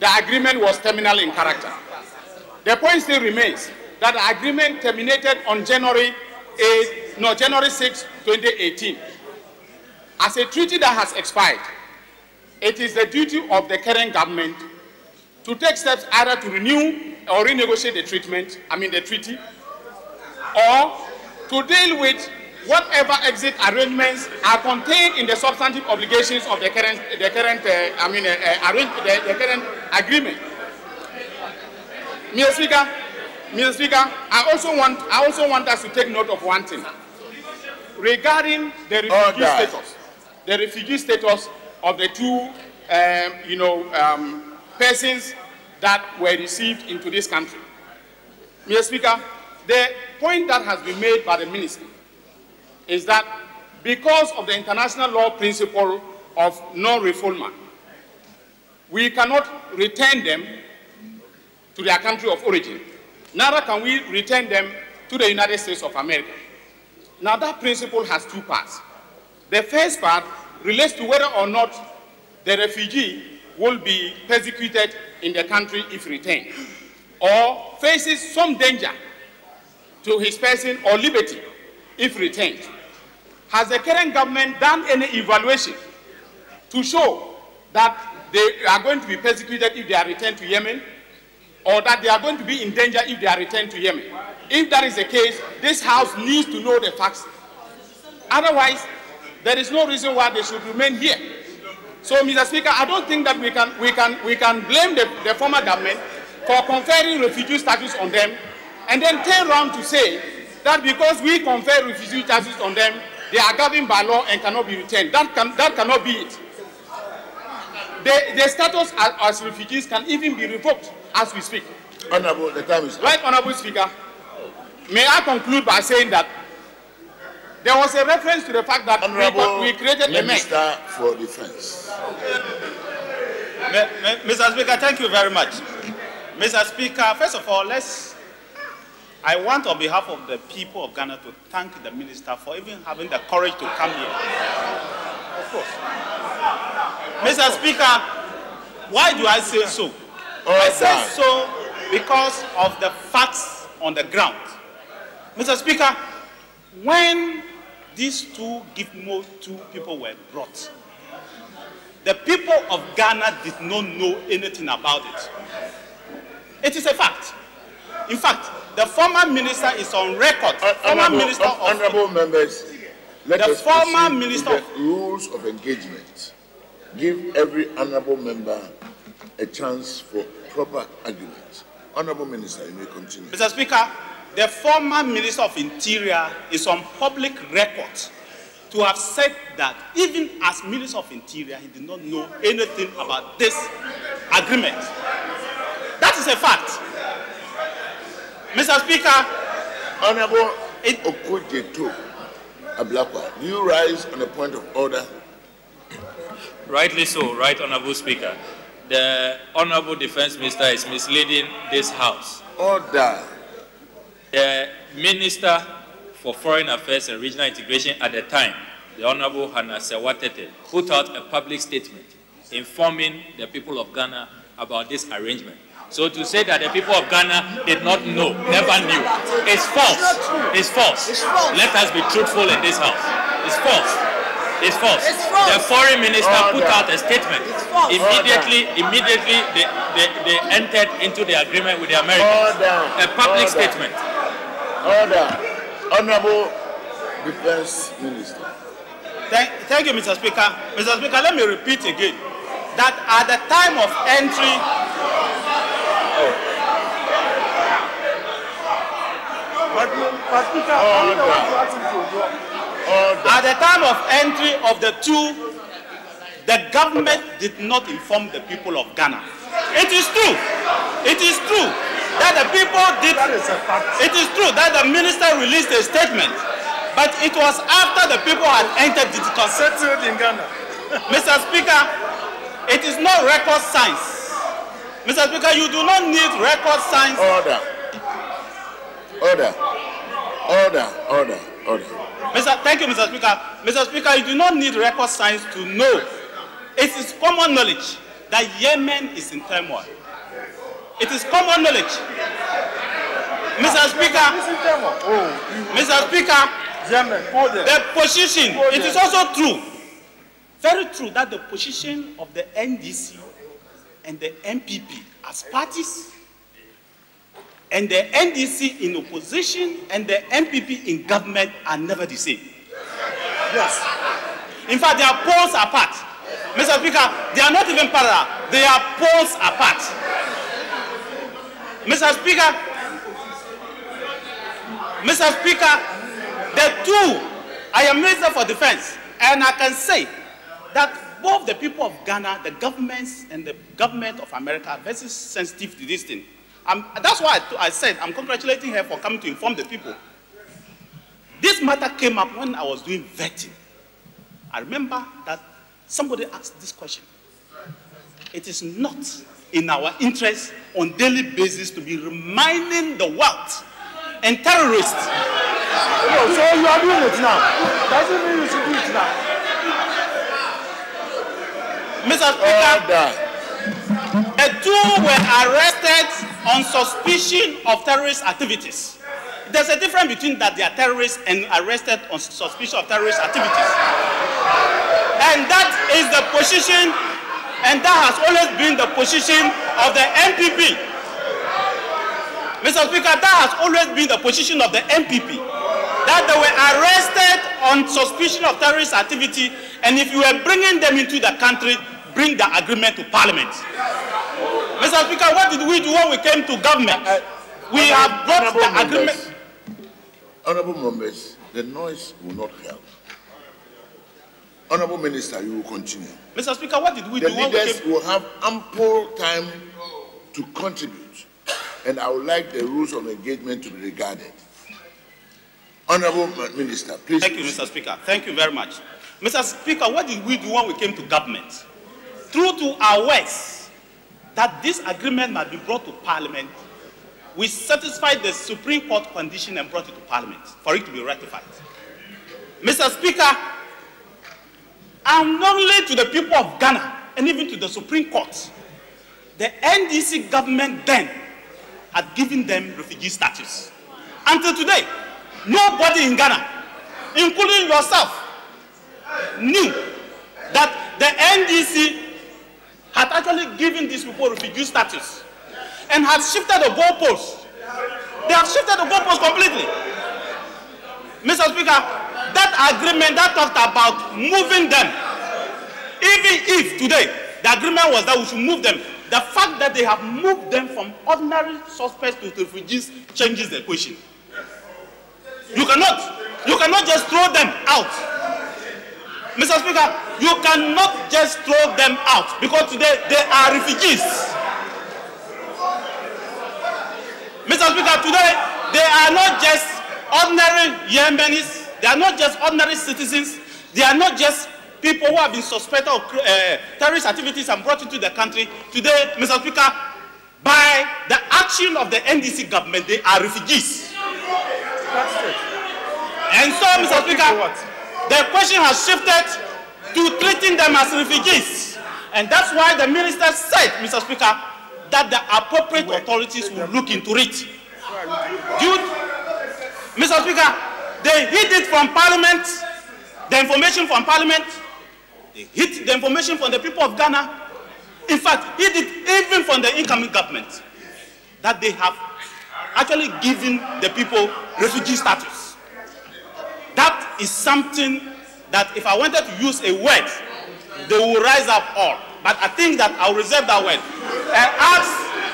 the agreement was terminal in character. The point still remains that the agreement terminated on January 6, 2018. As a treaty that has expired, it is the duty of the current government to take steps either to renew or renegotiate the treaty, or to deal with whatever exit arrangements are contained in the substantive obligations of the current agreement. Mr. Speaker, I also want us to take note of one thing regarding the refugee status of the two persons that were received into this country. Mr. Speaker, the point that has been made by the minister is that because of the international law principle of non-refoulement, we cannot return them to their country of origin. Neither can we return them to the United States of America. Now that principle has two parts. The first part relates to whether or not the refugee will be persecuted in the country if returned, or faces some danger to his person or liberty if returned. Has the current government done any evaluation to show that they are going to be persecuted if they are returned to Yemen, or that they are going to be in danger if they are returned to Yemen? If that is the case, this House needs to know the facts. Otherwise, there is no reason why they should remain here. So, Mr. Speaker, I don't think that we can blame the former government for conferring refugee status on them and then turn around to say that because we confer refugee status on them, they are governed by law and cannot be returned. That cannot be it. The status as refugees can even be revoked as we speak. Honorable, the time is up. Right, Honorable Speaker, may I conclude by saying that there was a reference to the fact that we created a Minister for Defense. Mr. Speaker, thank you very much. Mr. Speaker, first of all, I want on behalf of the people of Ghana to thank the minister for even having the courage to come here. Of course. Mr. Speaker, why do I say so? I say so because of the facts on the ground. Mr. Speaker, when these two people were brought, the people of Ghana did not know anything about it. It is a fact. In fact, the former minister is on record. Honorable members, let us former minister the rules of engagement. Give every honorable member a chance for proper argument. Honorable Minister, you may continue. Mr. Speaker, the former Minister of Interior is on public record to have said that even as Minister of Interior, he did not know anything about this agreement. That is a fact. Mr. Speaker. Honorable Okujeto Ablakwa, do you rise on a point of order? Rightly so, Right Honorable Speaker. The Honorable Defense Minister is misleading this House. Order. The Minister for Foreign Affairs and Regional Integration at the time, the Honorable Hannah Sewatete, put out a public statement informing the people of Ghana about this arrangement. So to say that the people of Ghana did not know, never knew, is false. It's false. Let us be truthful in this House. It's false. It's false. The Foreign Minister put out a statement. Immediately they entered into the agreement with the Americans. A public statement. Order. Honorable Defense Minister. Thank you, Mr. Speaker. Mr. Speaker, let me repeat again that at the time of entry, at the time of entry of the two, the government did not inform the people of Ghana. It is true. It is true that the people did. It is true that the minister released a statement, but it was after the people had entered the settled in Ghana. Mr. Speaker, it is not record science. Mr. Speaker, you do not need record science. Order. Order. Order. Order. Order. Thank you, Mr. Speaker. Mr. Speaker, you do not need record science to know. It is common knowledge that Yemen is in turmoil. It is common knowledge. Mr. Speaker, the position, it is also true, very true, that the position of the NDC and the MPP as parties, and the NDC in opposition and the MPP in government are never the same. Yes. In fact, they are poles apart. Mr. Speaker, they are not even parallel. They are poles apart. Mr. Speaker, the two, I am Minister for Defense, and I can say that both the people of Ghana, the governments, and the government of America are very sensitive to this thing. That's why I said I'm congratulating her for coming to inform the people. This matter came up when I was doing vetting. I remember that somebody asked this question. It is not in our interest on daily basis to be reminding the world and terrorists. No, so you are doing it now. Doesn't mean you should do it now. Mr. Speaker, the two were arrested on suspicion of terrorist activities. There's a difference between that they are terrorists and arrested on suspicion of terrorist activities. And that is the position, and that has always been the position of the MPP. Mr. Speaker, that has always been the position of the MPP. That they were arrested on suspicion of terrorist activity, and if you were bringing them into the country, bring the agreement to Parliament. Mr. Speaker, what did we do when we came to government? We have brought the agreement. Honorable members, the noise will not help. Honorable Minister, you will continue. Mr. Speaker, what did we do when we came? The leaders will have ample time to contribute, and I would like the rules of engagement to be regarded. Honorable Minister, please. Thank you, Mr. Speaker. Thank you very much. Mr. Speaker, what did we do when we came to government? True to our words that this agreement might be brought to Parliament, we satisfied the Supreme Court condition and brought it to Parliament for it to be ratified. Mr. Speaker, and not only to the people of Ghana and even to the Supreme Court, the NDC government then had given them refugee status. Until today, nobody in Ghana, including yourself, knew that the NDC had actually given these people refugee status and had shifted the goalposts. They have shifted the goalposts completely. Mr. Speaker, that agreement that talked about moving them, even if today the agreement was that we should move them, the fact that they have moved them from ordinary suspects to refugees changes the equation. You cannot just throw them out. Mr. Speaker, you cannot just throw them out because today they are refugees. Mr. Speaker, today, they are not just ordinary Yemenis, they are not just ordinary citizens, they are not just people who have been suspected of terrorist activities and brought into the country. Today, Mr. Speaker, by the action of the NDC government, they are refugees. That's it. And so, Mr. Speaker, the question has shifted to treating them as refugees. And that's why the minister said, Mr. Speaker, that the appropriate authorities will look into it. Mr. Speaker, they hid it from Parliament, the information from Parliament, they hid the information from the people of Ghana. In fact, hid it even from the incoming government, that they have actually given the people refugee status. That is something that if I wanted to use a word, they will rise up all. But I think that I'll reserve that word and ask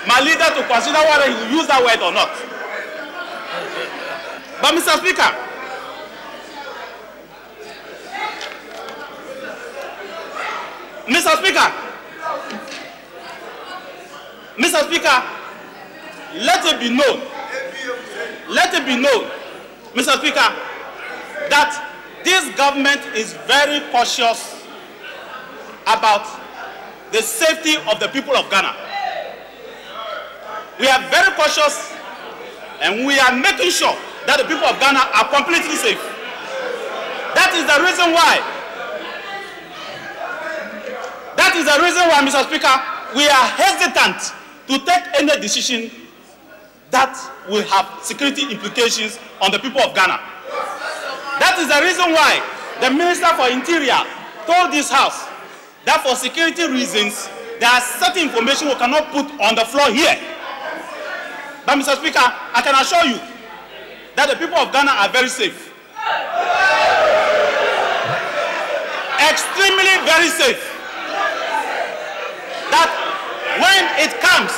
my leader to consider whether he will use that word or not. But Mr. Speaker, let it be known, Mr. Speaker, that this government is very cautious about the safety of the people of Ghana. We are very cautious and we are making sure that the people of Ghana are completely safe. That is the reason why, Mr. Speaker, we are hesitant to take any decision that will have security implications on the people of Ghana. That is the reason why the Minister for Interior told this House that for security reasons, there are certain information we cannot put on the floor here. But Mr. Speaker, I can assure you that the people of Ghana are very safe. Extremely very safe. That when it comes,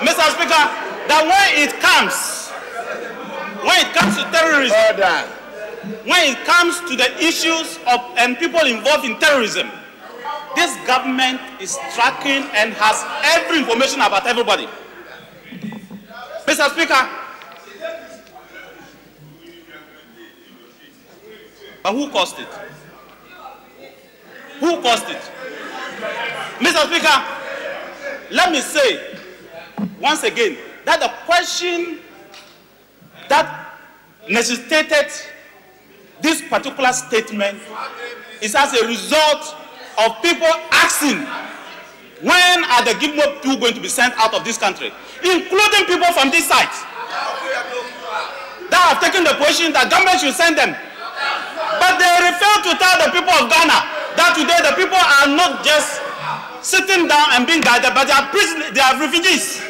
Mr. Speaker, that when it comes to terrorism, when it comes to the issues of and people involved in terrorism, this government is tracking and has every information about everybody. Mr. Speaker, but who caused it? Who caused it? Mr. Speaker, let me say once again that the question that necessitated this particular statement is as a result of people asking, when are the Gitmo 2 going to be sent out of this country, including people from this side that have taken the position that government should send them. But they refuse to tell the people of Ghana that today the people are not just sitting down and being guided, but they are prisoners, they are refugees.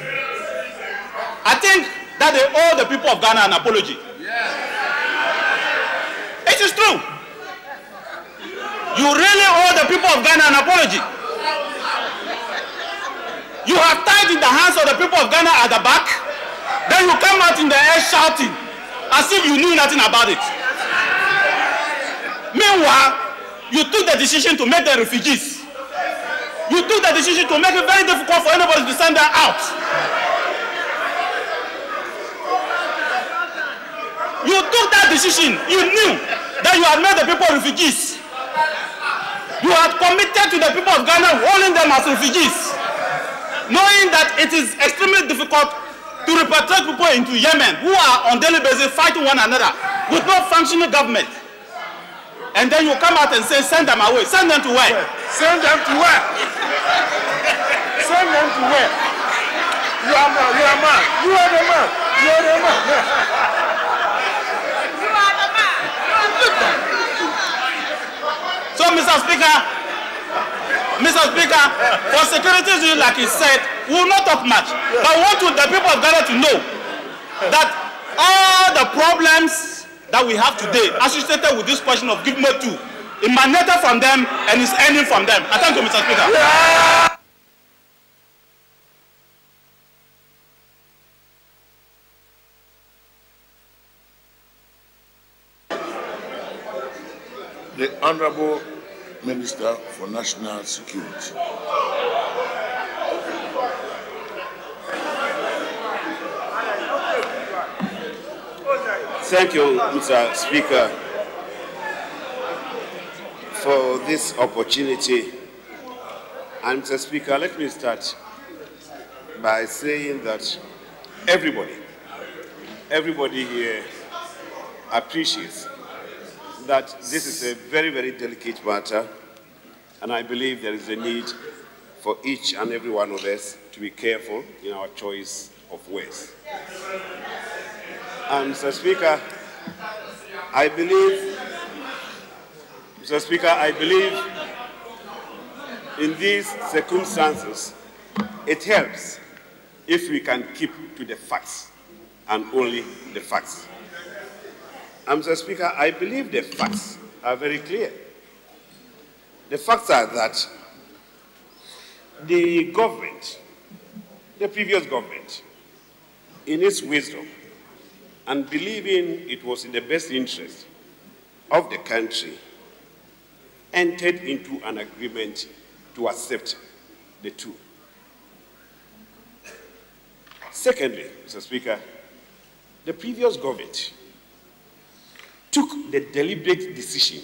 I think that they owe the people of Ghana an apology. It is true. You really owe the people of Ghana an apology. You have tied in the hands of the people of Ghana at the back, then you come out in the air shouting as if you knew nothing about it. Meanwhile, you took the decision to make them refugees. You took the decision to make it very difficult for anybody to send them out. You took that decision. You knew that you had made the people refugees. You had committed to the people of Ghana holding them as refugees, knowing that it is extremely difficult to repatriate people into Yemen who are on daily basis fighting one another with no functioning government. And then you come out and say, send them away. Send them to where? Send them to where? Send them to where? You are man. You are man. You are the man. You are the man. So, Mr. Speaker, for security reasons, like he said, we will not talk much. But I want the people of Ghana to know that all the problems that we have today associated with this question of Gitmo 2 emanated from them and is ending from them. I thank you, Mr. Speaker. Yeah. Honorable Minister for National Security. Thank you, Mr. Speaker, for this opportunity. And Mr. Speaker, let me start by saying that everybody here appreciates that this is a very, very delicate matter, and I believe there is a need for each and every one of us to be careful in our choice of words. And Mr. Speaker, I believe in these circumstances, it helps if we can keep to the facts and only the facts. And Mr. Speaker, I believe the facts are very clear. The facts are that the government, the previous government, in its wisdom and believing it was in the best interest of the country, entered into an agreement to accept the two. Secondly, Mr. Speaker, the previous government took the deliberate decision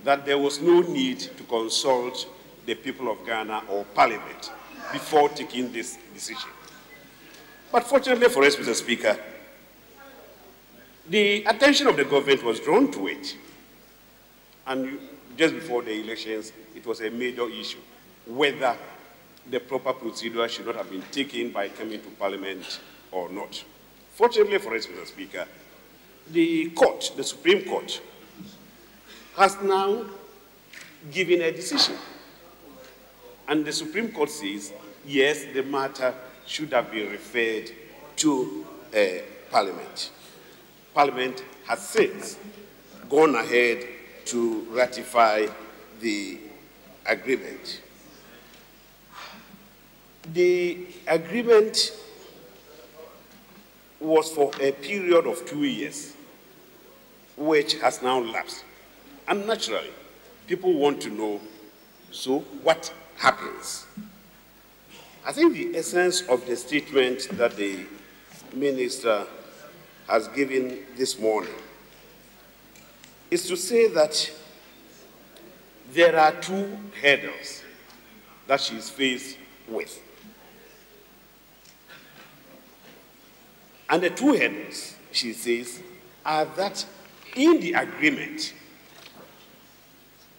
that there was no need to consult the people of Ghana or Parliament before taking this decision. But fortunately for us, Mr. Speaker, the attention of the government was drawn to it. And just before the elections, it was a major issue, whether the proper procedure should not have been taken by coming to Parliament or not. Fortunately for us, Mr. Speaker, the court, the Supreme Court, has now given a decision. And the Supreme Court says, yes, the matter should have been referred to Parliament. Parliament has since gone ahead to ratify the agreement. The agreement was for a period of 2 years, which has now lapsed. And naturally, people want to know, so what happens? I think the essence of the statement that the minister has given this morning is to say that there are two hurdles that she is faced with. And the two hurdles, she says, are that in the agreement,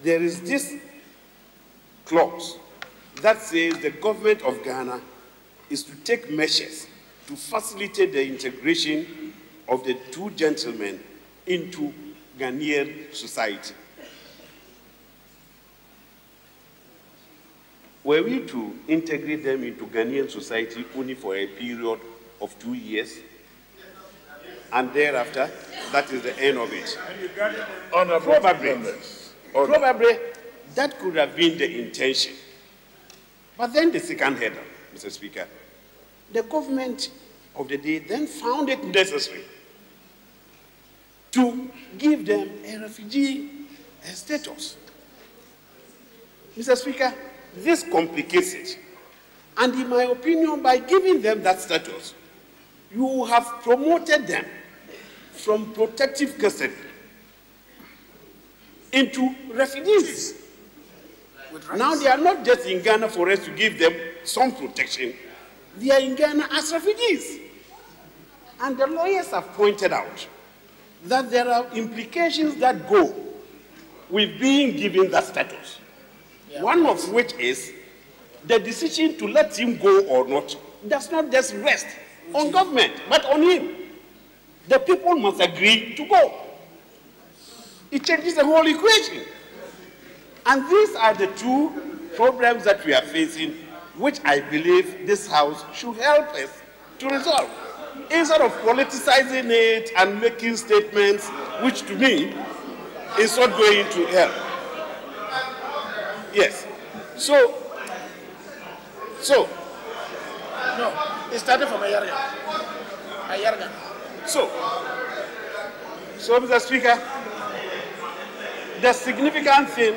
there is this clause that says the government of Ghana is to take measures to facilitate the integration of the two gentlemen into Ghanaian society. Were we to integrate them into Ghanaian society only for a period of 2 years, and thereafter, that is the end of it? Probably that could have been the intention. But then the second header, Mr. Speaker, the government of the day then found it necessary to give them a refugee status. Mr. Speaker, this complicates it. And in my opinion, by giving them that status, you have promoted them from protective custody into refugees. Now they are not just in Ghana for us to give them some protection. They are in Ghana as refugees. And the lawyers have pointed out that there are implications that go with being given that status. Yeah. One of which is the decision to let him go or not does not just rest on government, but on him. The people must agree to go. It changes the whole equation. And these are the two problems that we are facing, which I believe this House should help us to resolve. Instead of politicizing it and making statements, which to me is not going to help. Yes. So, no, it started from a year ago. So, Mr. Speaker, the significant thing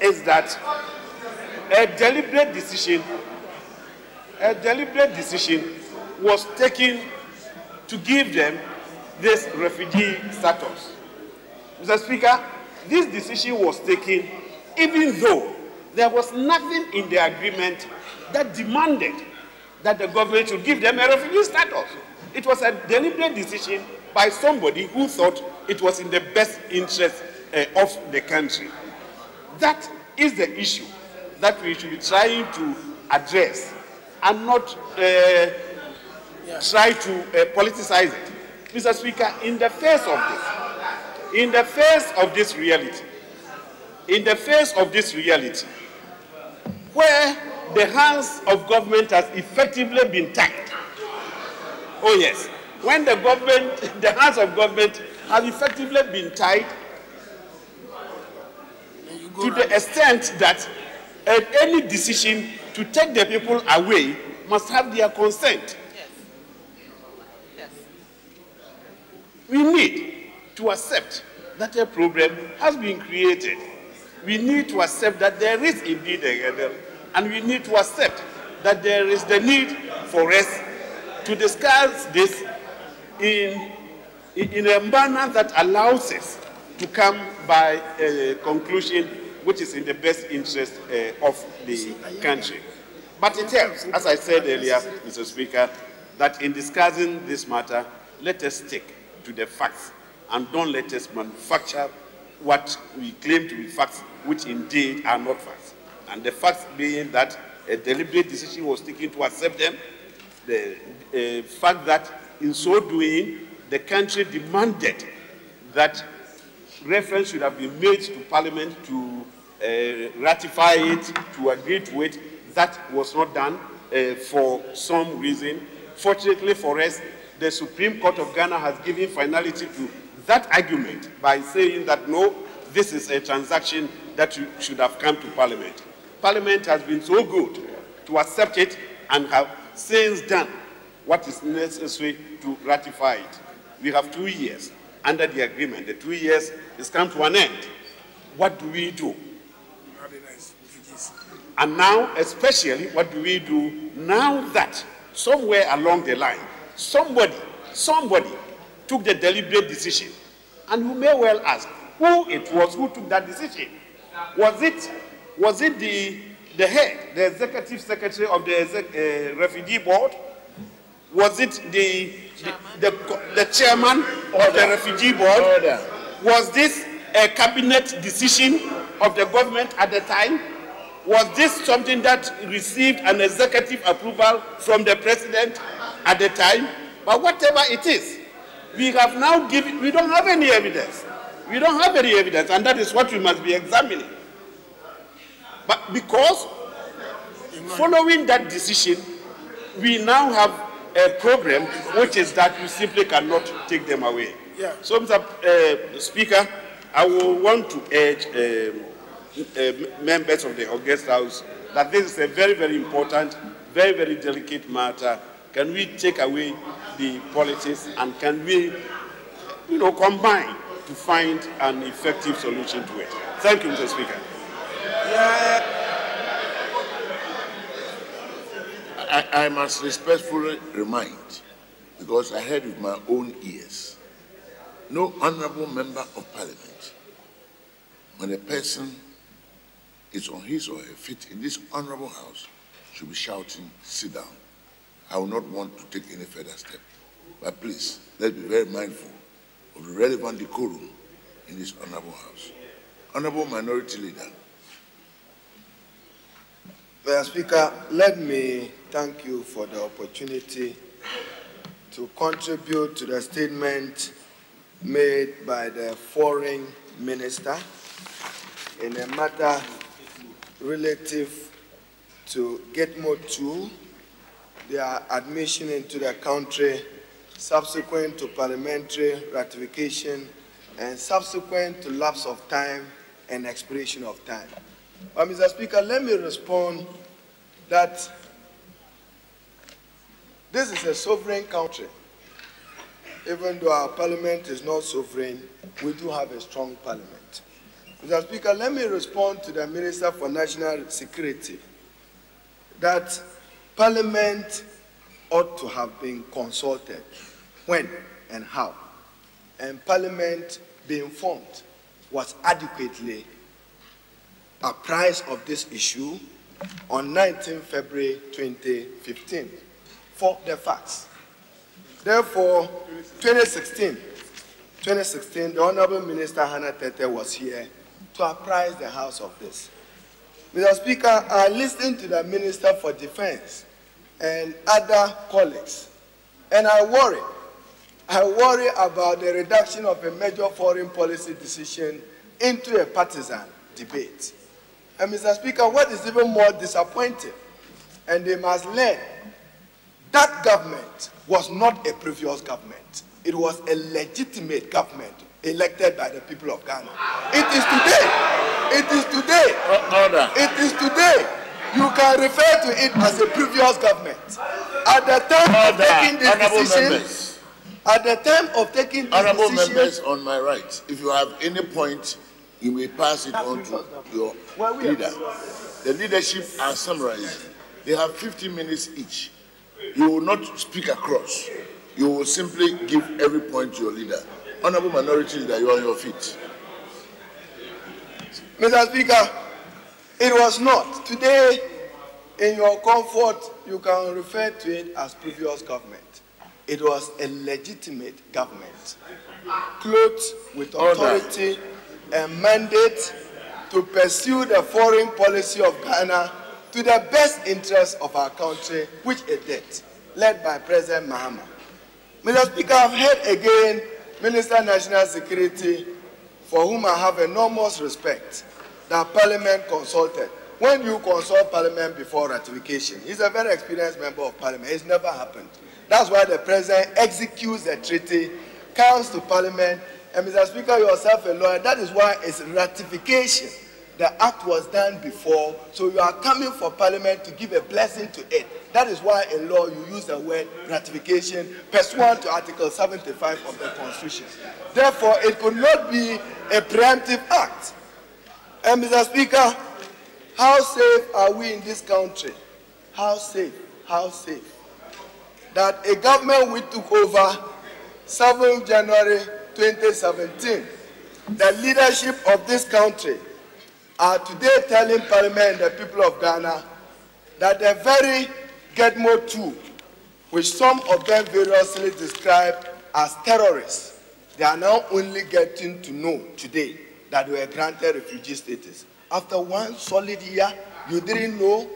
is that a deliberate decision was taken to give them this refugee status. Mr. Speaker, this decision was taken even though there was nothing in the agreement that demanded that the government should give them a refugee status. It was a deliberate decision by somebody who thought it was in the best interest of the country. That is the issue that we should be trying to address and not try to politicize it. Mr. Speaker, in the face of this reality, where the hands of government has effectively been tied, oh yes, when the hands of government have effectively been tied to the extent that any decision to take the people away must have their consent. Yes. We need to accept that a problem has been created. We need to accept that there is indeed a hurdle, and we need to accept that there is the need for us to discuss this in a manner that allows us to come by a conclusion which is in the best interest of the country. But it helps, as I said earlier, Mr. Speaker, that in discussing this matter, let us stick to the facts and don't let us manufacture what we claim to be facts, which indeed are not facts. And the facts being that a deliberate decision was taken to accept them, the fact that in so doing, the country demanded that reference should have been made to Parliament to ratify it, to agree to it. That was not done for some reason. Fortunately for us, the Supreme Court of Ghana has given finality to that argument by saying that no, this is a transaction that should have come to Parliament. Parliament has been so good to accept it and have since done what is necessary to ratify it. We have 2 years under the agreement. The 2 years has come to an end. What do we do? And now, especially, what do we do now that somewhere along the line, somebody took the deliberate decision? And you may well ask who it was who took that decision. Was it the head, the executive secretary of the refugee board? Was it the chairman of the refugee board? Was this a cabinet decision of the government at the time? Was this something that received an executive approval from the president at the time? But whatever it is, we have now given, we don't have any evidence. We don't have any evidence, and that is what we must be examining. But because following that decision, we now have a problem, which is that we simply cannot take them away. Yeah. So, Mr. Speaker, I will want to urge members of the August House that this is a very, very important, very, very delicate matter. Can we take away the politics and can we, combine to find an effective solution to it? Thank you, Mr. Speaker. I must respectfully remind, because I heard with my own ears, no honorable member of Parliament, when a person is on his or her feet in this honorable house, should be shouting, "Sit down." I will not want to take any further step. But please, let's be very mindful of the relevant decorum in this honorable house. Honorable Minority Leader. Mr. Speaker, let me thank you for the opportunity to contribute to the statement made by the Foreign Minister in a matter relative to Gitmo 2, their admission into the country subsequent to parliamentary ratification and subsequent to lapse of time and expiration of time. But Mr. Speaker, let me respond that this is a sovereign country. Even though our parliament is not sovereign, we do have a strong parliament. Mr. Speaker, let me respond to the Minister for National Security that Parliament ought to have been consulted. When and how? And Parliament, be informed, was adequately apprised of this issue on 19 February 2015 for the facts. Therefore, 2016, the Honorable Minister Hannah Tete was here to apprise the House of this. Mr. Speaker, I listened to the Minister for Defense and other colleagues, and I worry about the reduction of a major foreign policy decision into a partisan debate. And Mr. Speaker, what is even more disappointing, and they must learn, that government was not a previous government. It was a legitimate government elected by the people of Ghana. It is today. It is today. It is today. You can refer to it as a previous government. At the time of taking this decision, Honorable members on my right, if you have any point, you may pass it on to your leader. The leadership are summarized. They have 15 minutes each. You will not speak across. You will simply give every point to your leader. Honorable Minority Leader, you are on your feet. Mr. Speaker, it was not. Today, in your comfort, you can refer to it as previous government. It was a legitimate government, clothed with authority and mandate to pursue the foreign policy of Ghana to the best interests of our country, which it did, led by President Mahama. Mr. Speaker, I've heard again Minister of National Security, for whom I have enormous respect, that Parliament consulted. When you consult Parliament before ratification, he's a very experienced member of Parliament. It's never happened. That's why the President executes the treaty, comes to Parliament, and Mr. Speaker, yourself a lawyer, that is why it's ratification. The act was done before, so you are coming for Parliament to give a blessing to it. That is why in law you use the word ratification pursuant to Article 75 of the Constitution. Therefore, it could not be a preemptive act. And Mr. Speaker, how safe are we in this country? How safe? How safe? That a government we took over 7th January 2017, the leadership of this country are today telling Parliament and the people of Ghana that the very Gedmo 2, which some of them variously describe as terrorists, they are now only getting to know today that they were granted refugee status. After one solid year, you didn't know?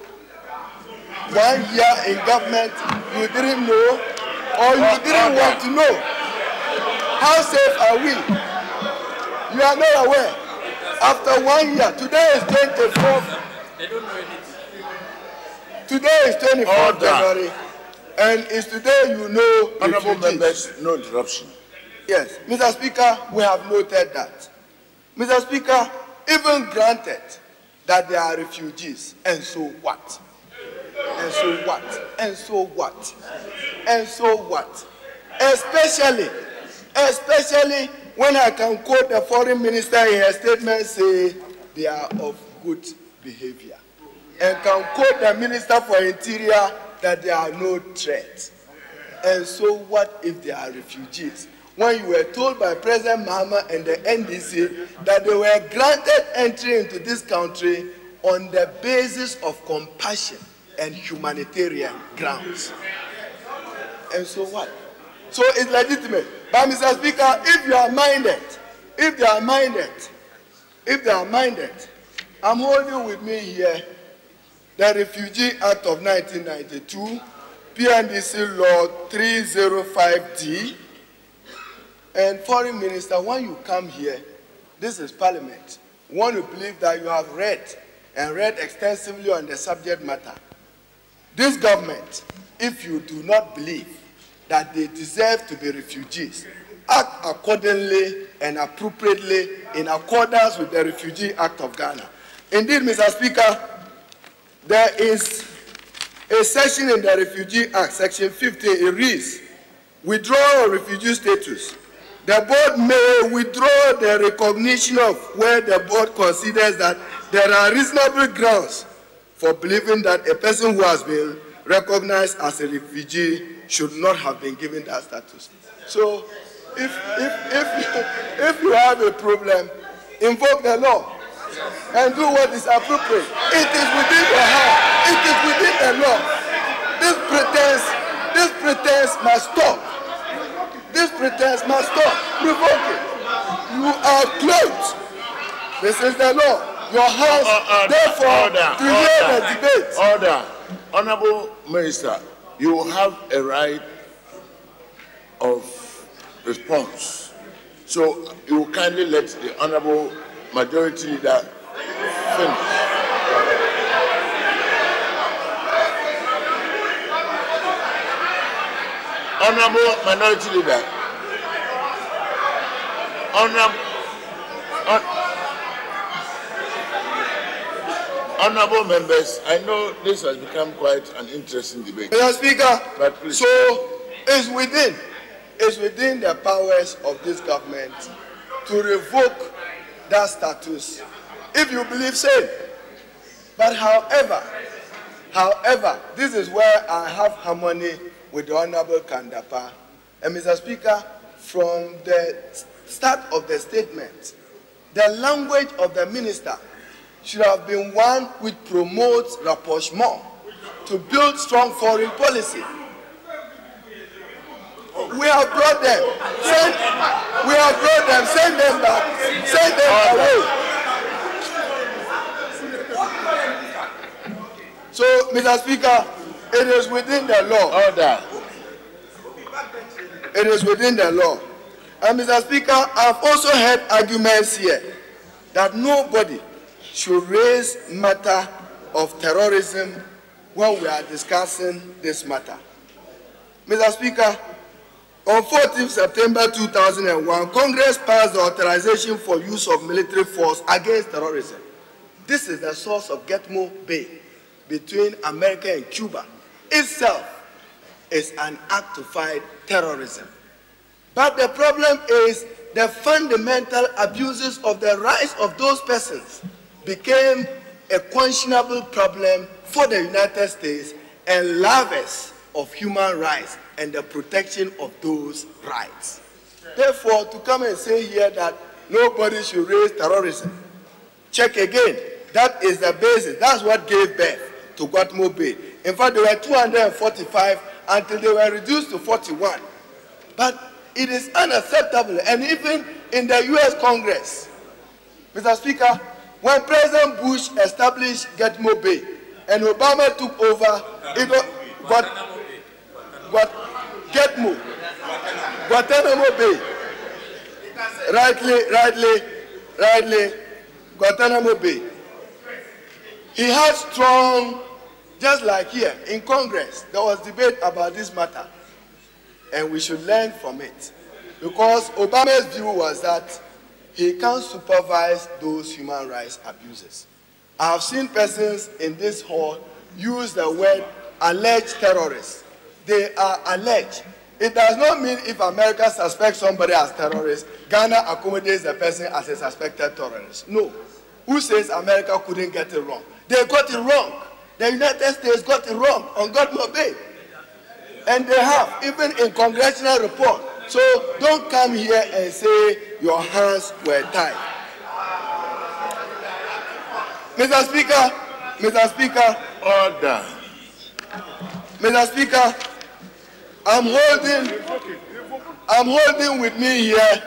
1 year in government, you didn't know? Or you didn't want to know? How safe are we? You are not aware. After 1 year, today is 24th. They don't know anything. Today is 24th January, and it's today you know. Honorable members, no interruption. Yes, Mr. Speaker, we have noted that. Mr. Speaker, even granted that they are refugees, and so what? And so what? And so what? And so what? Especially when I can quote the foreign minister in her statement, say they are of good behavior, and can quote the minister for interior that they are no threat. And so what if they are refugees? When you were told by President Mahama and the NDC that they were granted entry into this country on the basis of compassion and humanitarian grounds. And so what? So it's legitimate. But Mr. Speaker, if you are minded, if they are minded, I'm holding with me here the Refugee Act of 1992, PNDC Law 305D, and Foreign Minister, when you come here, this is Parliament. We want to believe that you have read extensively on the subject matter. This government, if you do not believe that they deserve to be refugees, act accordingly and appropriately in accordance with the Refugee Act of Ghana. Indeed, Mr. Speaker, there is a section in the Refugee Act, Section 50, it reads, withdrawal of refugee status the board may withdraw the recognition of where the board considers that there are reasonable grounds for believing that a person who has been recognized as a refugee should not have been given that status. So if you have a problem, invoke the law and do what is appropriate. It is within your hand. It is within the law. This pretense must stop. This pretense must stop. Revoke it. You are closed. This is the law. Your house, therefore, to hear the debate. Order. Honorable Minister, you have a right of response. So you kindly let the Honorable Majority Leader finish. Honorable Minority Leader. Honorable members, I know this has become quite an interesting debate. Mr. Speaker, but please. So it's within the powers of this government to revoke that status if you believe same. But however, this is where I have harmony with the Honorable Kandapa. And Mr. Speaker, from the start of the statement, the language of the minister should have been one which promotes rapprochement to build strong foreign policy. We have brought them. Send them back. Send them away. So, Mr. Speaker, it is within the law. Order. It is within the law. And Mr. Speaker, I've also heard arguments here that nobody should raise matter of terrorism when we are discussing this matter. Mr. Speaker, on 14th September 2001, Congress passed the authorization for use of military force against terrorism. This is the source of Getmo Bay between America and Cuba. Itself is an act to fight terrorism. But the problem is the fundamental abuses of the rights of those persons became a questionable problem for the United States and lovers of human rights and the protection of those rights. Therefore, to come and say here that nobody should raise terrorism, check again. That is the basis. That's what gave birth to Getmo Bay. In fact, there were 245 until they were reduced to 41. But it is unacceptable, and even in the U.S. Congress, Mr. Speaker, when President Bush established Getmo Bay and Obama took over, it was Guantanamo Bay. Rightly, Guantanamo Bay. He had strong, just like here in Congress, there was debate about this matter, and we should learn from it, because Obama's view was that he can't supervise those human rights abuses. I have seen persons in this hall use the word alleged terrorists. They are alleged. It does not mean if America suspects somebody as terrorist, Ghana accommodates the person as a suspected terrorist. No. Who says America couldn't get it wrong? They got it wrong. The United States got it wrong on Getmo Bay. And they have, even in congressional report. So don't come here and say your hands were tied. Mr. Speaker, order. Mr. Speaker, I'm holding with me here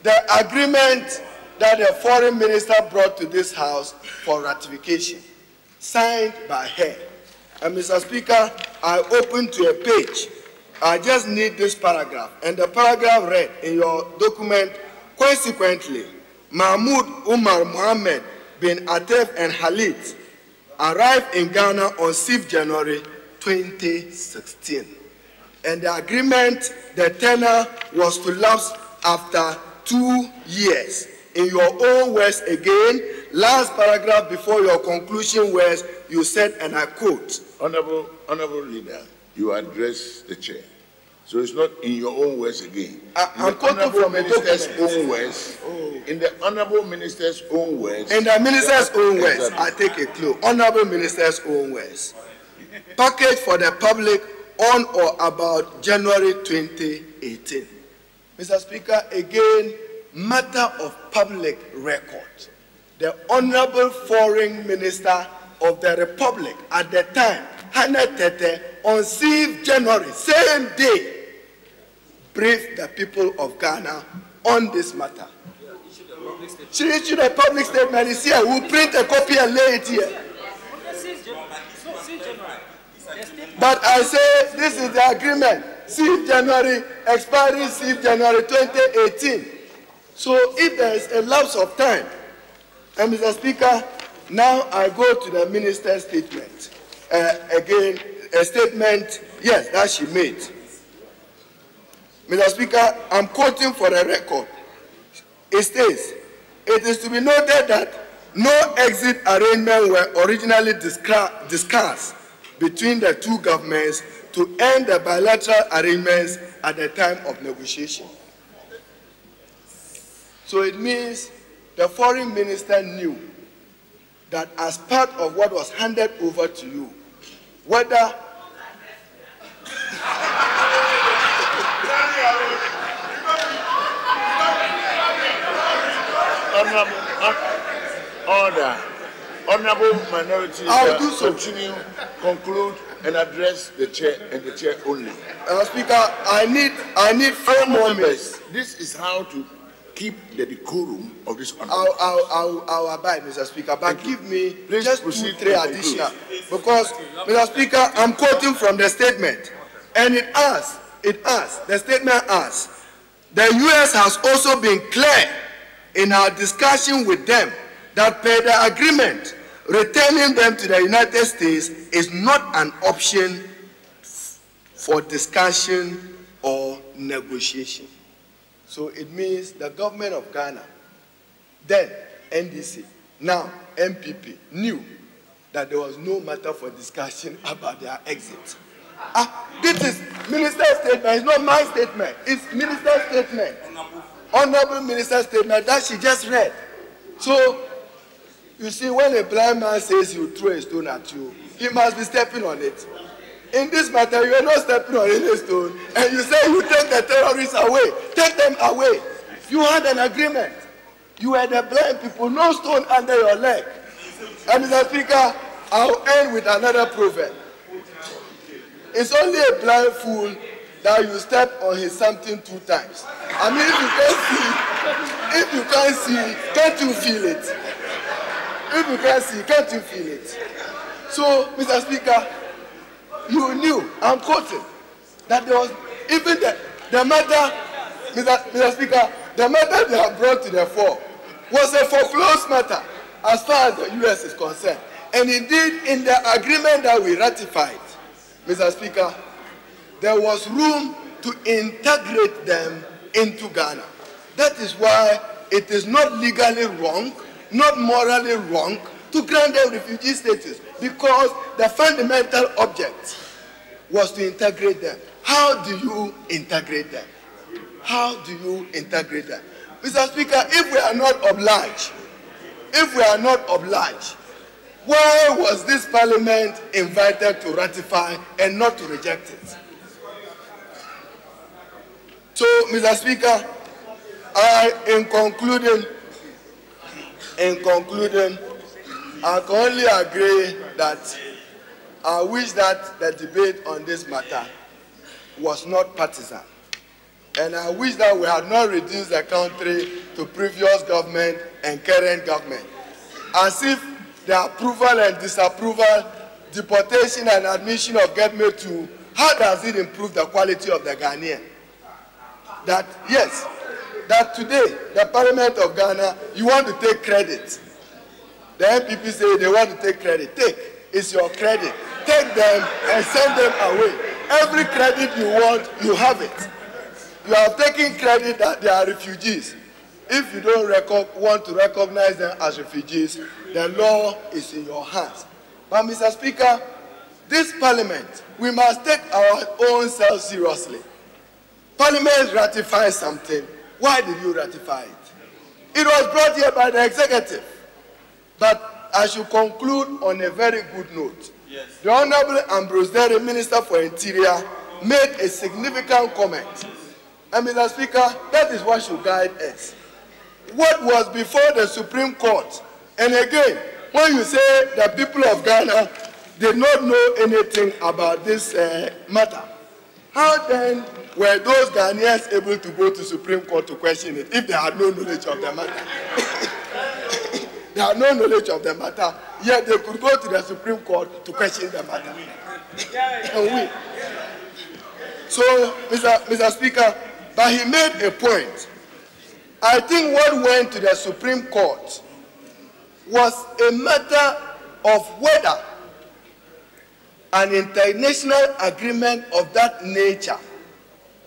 the agreement that the foreign minister brought to this house for ratification, signed by her. And Mr. Speaker, I opened to a page. I just need this paragraph. And the paragraph read in your document, consequently, Mahmoud Umar Mohammed bin Atef and Khalid arrived in Ghana on 6th January 2016. And the agreement, the tenor was to lapse after 2 years. In your own words again, last paragraph before your conclusion was, you said, and I quote, Honorable Leader, you address the chair. So it's not in your own words again. I'm quoting from a minister's document. own words. In the honorable minister's own words. In the minister's own words, I take a clue. Honorable minister's own words. Package for the public on or about January 2018. Mr. Speaker, again, matter of public record. The Honorable Foreign Minister of the Republic at the time, Hannah Tete, on 6th January, same day, briefed the people of Ghana on this matter. She issued a public statement. It's here. We'll print a copy and lay it here. But I say this is the agreement. 6th January, expiring 6th January 2018. So if there is a lapse of time, and Mr. Speaker, now I go to the minister's statement. Again, a statement, yes, that she made. Mr. Speaker, I'm quoting for the record. It states, it is to be noted that no exit arrangements were originally discussed between the two governments to end the bilateral arrangements at the time of negotiation. So it means the foreign minister knew that as part of what was handed over to you, whether Honorable minority, I'll do so. Continue, conclude, and address the chair and the chair only. Speaker, I need 4 more minutes. This is how to keep the decorum of this honor. I'll abide, Mr. Speaker, but give me just 2, 3 additional. Because, Mr. Speaker, I'm quoting from the statement, and the statement asks, the U.S. has also been clear in our discussion with them that per the agreement, returning them to the United States is not an option for discussion or negotiation. So it means the government of Ghana, then NDC, now MPP, knew that there was no matter for discussion about their exit. This is minister's statement, it's not my statement, it's minister's statement. Honorable minister's statement that she just read. So, you see, when a blind man says he'll throw a stone at you, he must be stepping on it. In this matter, you are not stepping on any stone, and you say you take the terrorists away. Take them away. You had an agreement. You were the blind people, no stone under your leg. And Mr. Speaker, I'll end with another proverb. It's only a blind fool that you step on his something 2 times. I mean, if you can't see, can't you feel it? If you can't see, can't you feel it? So, Mr. Speaker, you knew, I'm quoting, that there was even the matter, Mr. Speaker, the matter they have brought to the fore was a foreclosed matter as far as the U.S. is concerned. And indeed, in the agreement that we ratified, Mr. Speaker, there was room to integrate them into Ghana. That is why it is not legally wrong, not morally wrong, to grant them refugee status, because the fundamental object was to integrate them. How do you integrate them? How do you integrate them? Mr. Speaker, if we are not obliged, why was this parliament invited to ratify and not to reject it? So, Mr. Speaker, in concluding, I can only agree that I wish that the debate on this matter was not partisan. And I wish that we had not reduced the country to previous government and current government. As if the approval and disapproval, deportation and admission of Getme to, how does it improve the quality of the Ghanaian? That, yes, that today, the Parliament of Ghana, you want to take credit. The MPP say they want to take credit. Take. It's your credit. Take them and send them away. Every credit you want, you have it. You have taken credit that they are refugees. If you don't want to recognize them as refugees, the law is in your hands. But Mr. Speaker, this Parliament, we must take our own selves seriously. Parliament ratifies something. Why did you ratify it? It was brought here by the executive. But I should conclude on a very good note. Yes. The Honorable Ambrose Derry, Minister for Interior, made a significant comment. And Mr. Speaker, that is what should guide us. What was before the Supreme Court, and again, when you say the people of Ghana did not know anything about this matter, how then were those Ghanaians able to go to Supreme Court to question it if they had no knowledge of the matter? They had no knowledge of the matter, yet they could go to the Supreme Court to question the matter. And win. So, Mr. Speaker, but he made a point. I think what went to the Supreme Court was a matter of whether an international agreement of that nature,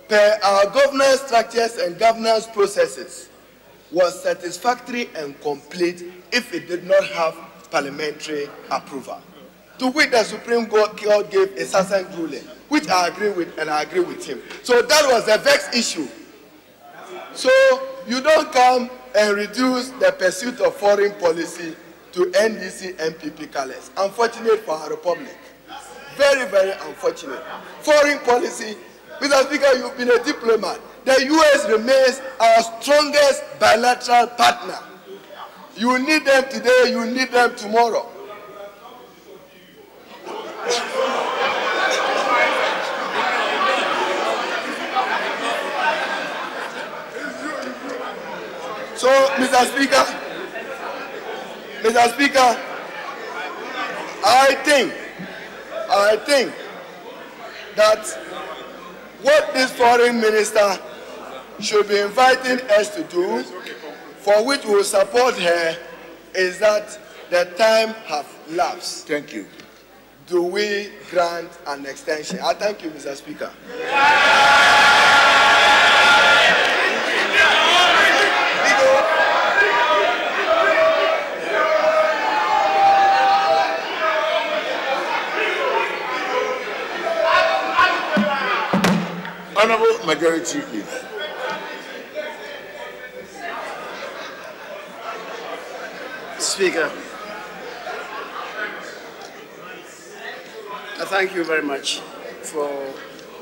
per our governance structures and governance processes, was satisfactory and complete if it did not have parliamentary approval. To which the Supreme Court gave a succinct ruling, which I agree with, and I agree with him. So that was a vexed issue. So you don't come and reduce the pursuit of foreign policy to NDC MPP colors. Unfortunate for our republic. Very, very unfortunate. Foreign policy, Mr. Speaker, you've been a diplomat. The U.S. remains our strongest bilateral partner. You need them today, you need them tomorrow. So, Mr. Speaker, I think that what this foreign minister should be inviting us to do, for which we will support her, is that the time has lapsed. Thank you. Do we grant an extension? I thank you, Mr. Speaker. Honorable Majority Leader. Speaker, I thank you very much for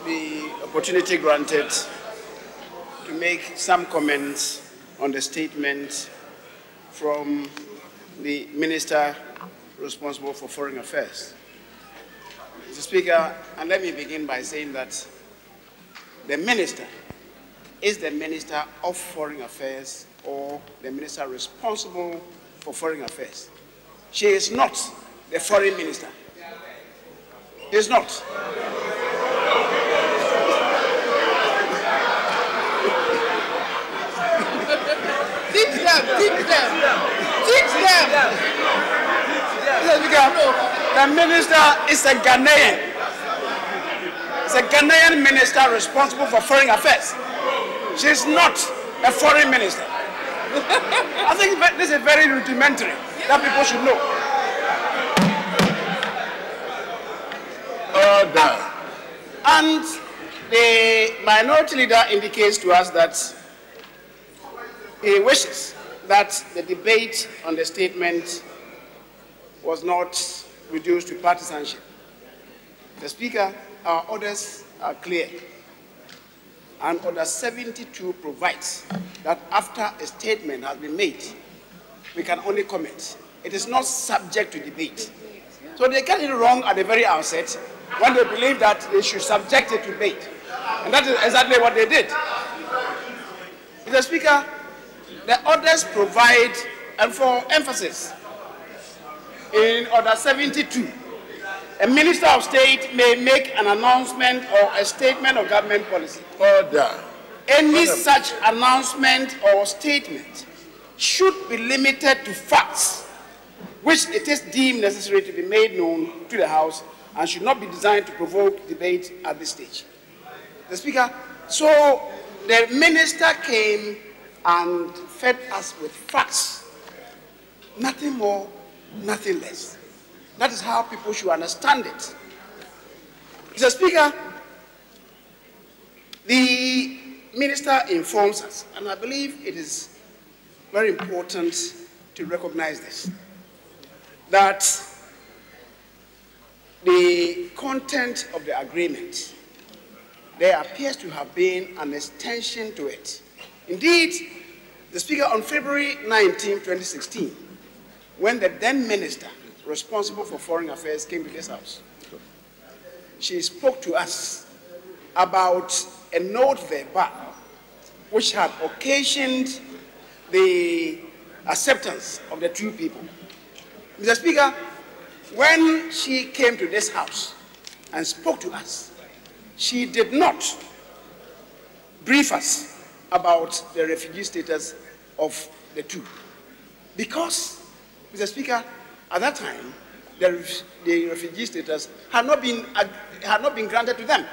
the opportunity granted to make some comments on the statement from the Minister responsible for Foreign Affairs. Mr. Speaker, and let me begin by saying that the Minister is the Minister of Foreign Affairs or the Minister responsible for Foreign Affairs. She is not the Foreign Minister. She is not. Teach them, teach them, teach them. The Minister is a Ghanaian. It's a Ghanaian minister responsible for foreign affairs. She's not a foreign minister. I think this is very rudimentary that people should know. Order. And the minority leader indicates to us that he wishes that the debate on the statement was not reduced to partisanship. The Speaker, our orders are clear. And Order 72 provides that after a statement has been made, we can only comment. It is not subject to debate. So they get it wrong at the very outset when they believe that they should subject it to debate. And that is exactly what they did. Mr. Speaker, the orders provide, and for emphasis, in Order 72, a Minister of State may make an announcement or a statement of government policy. Order. Any such announcement or statement should be limited to facts which it is deemed necessary to be made known to the House and should not be designed to provoke debate at this stage. The Speaker, so the Minister came and fed us with facts, nothing more, nothing less. That is how people should understand it. Mr. Speaker, The minister informs us, and I believe it is very important to recognize this, that the content of the agreement, there appears to have been an extension to it. Indeed, the Speaker on February 19, 2016, when the then minister responsible for foreign affairs came to this house, she spoke to us about a note verbal which had occasioned the acceptance of the two people. Mr. Speaker, when she came to this house and spoke to us, she did not brief us about the refugee status of the two. Because, Mr. Speaker, at that time, the refugee status had not been granted to them.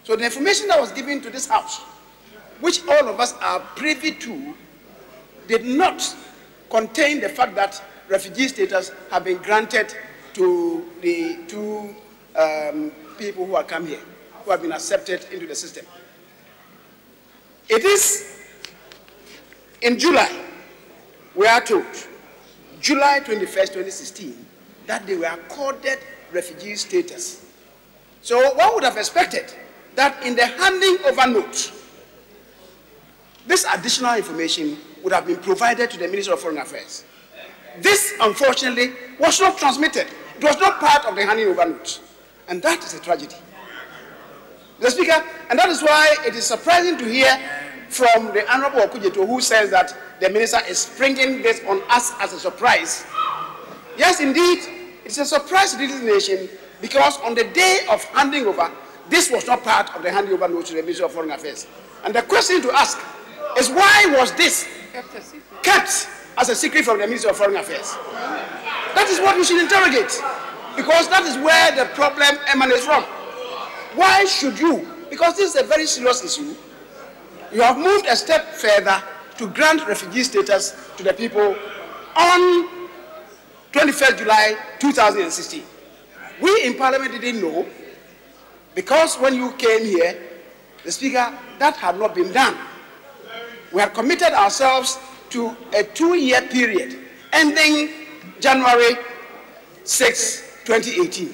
So the information that was given to this house, which all of us are privy to, did not contain the fact that refugee status had been granted to the two people who have come here, who have been accepted into the system. It is in July, we are told, July 21st, 2016, that they were accorded refugee status. So one would have expected that in the handing over note, this additional information would have been provided to the Minister of Foreign Affairs. This, unfortunately, was not transmitted. It was not part of the handing over note. And that is a tragedy. Mr. Speaker, and that is why it is surprising to hear from the Honorable Okujeto, who says that the minister is springing this on us as a surprise. Yes, indeed, it's a surprise to this nation, because on the day of handing over, this was not part of the handing over note to the Minister of Foreign Affairs. And the question to ask is, why was this kept as a secret from the Minister of Foreign Affairs? That is what we should interrogate, because that is where the problem emanates from. Why should you? Because this is a very serious issue. You have moved a step further to grant refugee status to the people on 21st July 2016. We in Parliament didn't know, because when you came here, the Speaker, that had not been done. We had committed ourselves to a 2-year period ending January 6, 2018.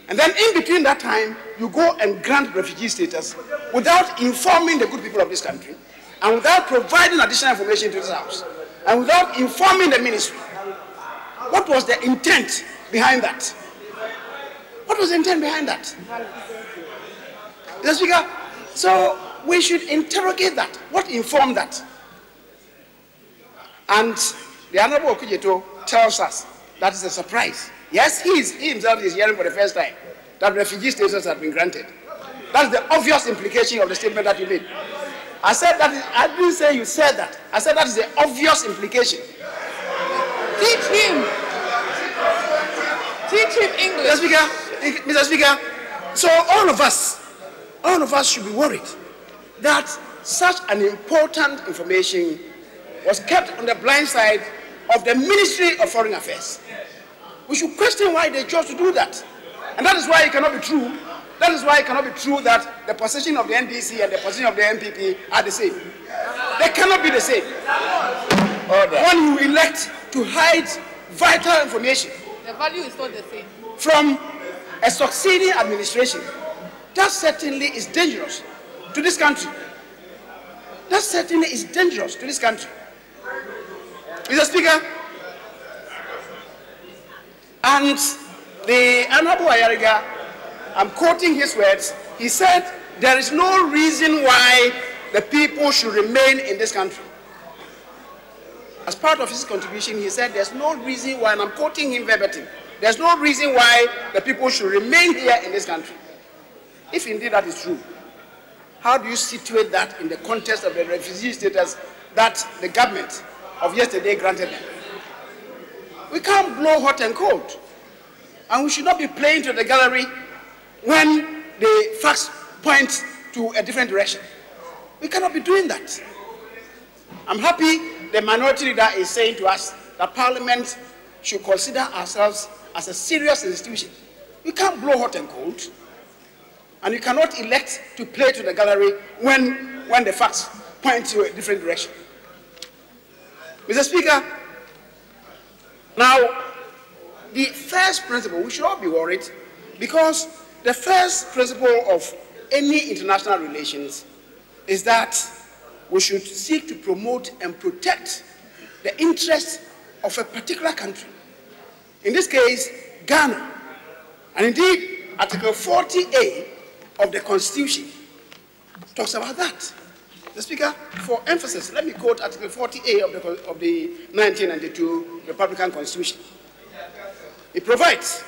And then in between that time, you go and grant refugee status without informing the good people of this country, and without providing additional information to this house, and without informing the ministry. What was the intent behind that? What was the intent behind that? Mr. Speaker, so we should interrogate that. What informed that? And the Honorable Okujeto tells us that is a surprise. Yes, he himself is hearing for the first time that refugee status has been granted. That's the obvious implication of the statement that you made. I said that I didn't say you said that. I said that is the obvious implication. Teach him. Teach him English. Mr. Speaker, so all of us should be worried that such an important information was kept on the blind side of the Ministry of Foreign Affairs. We should question why they chose to do that. And that is why it cannot be true. That is why it cannot be true that the position of the NDC and the position of the MPP are the same. They cannot be the same. When you elect to hide vital information, the value is not the same, from a succeeding administration, that certainly is dangerous to this country. That certainly is dangerous to this country. Mr. Speaker, and the Honorable Ayariga, I'm quoting his words, he said, there is no reason why the people should remain in this country. As part of his contribution, he said, there's no reason why, and I'm quoting him verbatim, there's no reason why the people should remain here in this country. If indeed that is true, how do you situate that in the context of the refugee status that the government of yesterday granted them? We can't blow hot and cold. And we should not be playing to the gallery when the facts point to a different direction. We cannot be doing that. I'm happy the minority leader is saying to us that Parliament should consider ourselves as a serious institution. We can't blow hot and cold. And you cannot elect to play to the gallery when the facts point to a different direction. Mr. Speaker, now, the first principle, we should all be worried, because the first principle of any international relations is that we should seek to promote and protect the interests of a particular country. In this case, Ghana. And indeed, Article 40A of the Constitution talks about that. The Speaker, for emphasis, let me quote Article 40A of the 1992 Republican Constitution. It provides,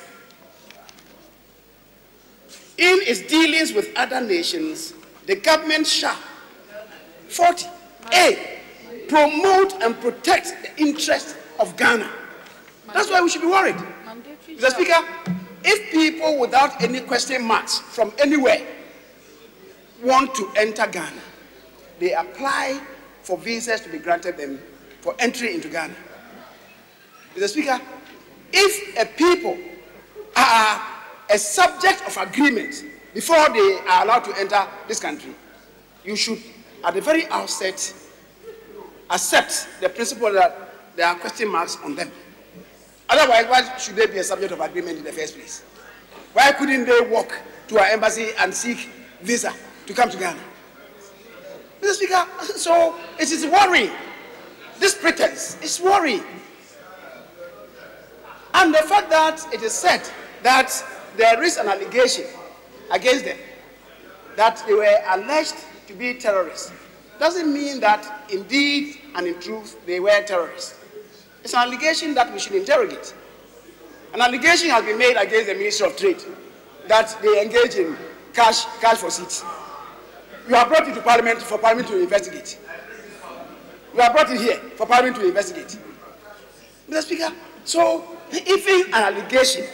in its dealings with other nations, the government shall, 40A, promote and protect the interests of Ghana. That's why we should be worried. Mr. Speaker, if people without any question marks from anywhere want to enter Ghana, they apply for visas to be granted them for entry into Ghana. Mr. Speaker, if a people are a subject of agreement before they are allowed to enter this country, you should, at the very outset, accept the principle that there are question marks on them. Otherwise, why should they be a subject of agreement in the first place? Why couldn't they walk to our embassy and seek visa to come to Ghana? Mr. Speaker, so it is worrying. This pretense is worrying. And the fact that it is said that there is an allegation against them, that they were alleged to be terrorists, doesn't mean that indeed and in truth they were terrorists. It's an allegation that we should interrogate. An allegation has been made against the Ministry of Trade that they engage in cash for seats. You are brought into Parliament for Parliament to investigate. You are brought in here for Parliament to investigate. Mr. Speaker, so even an allegation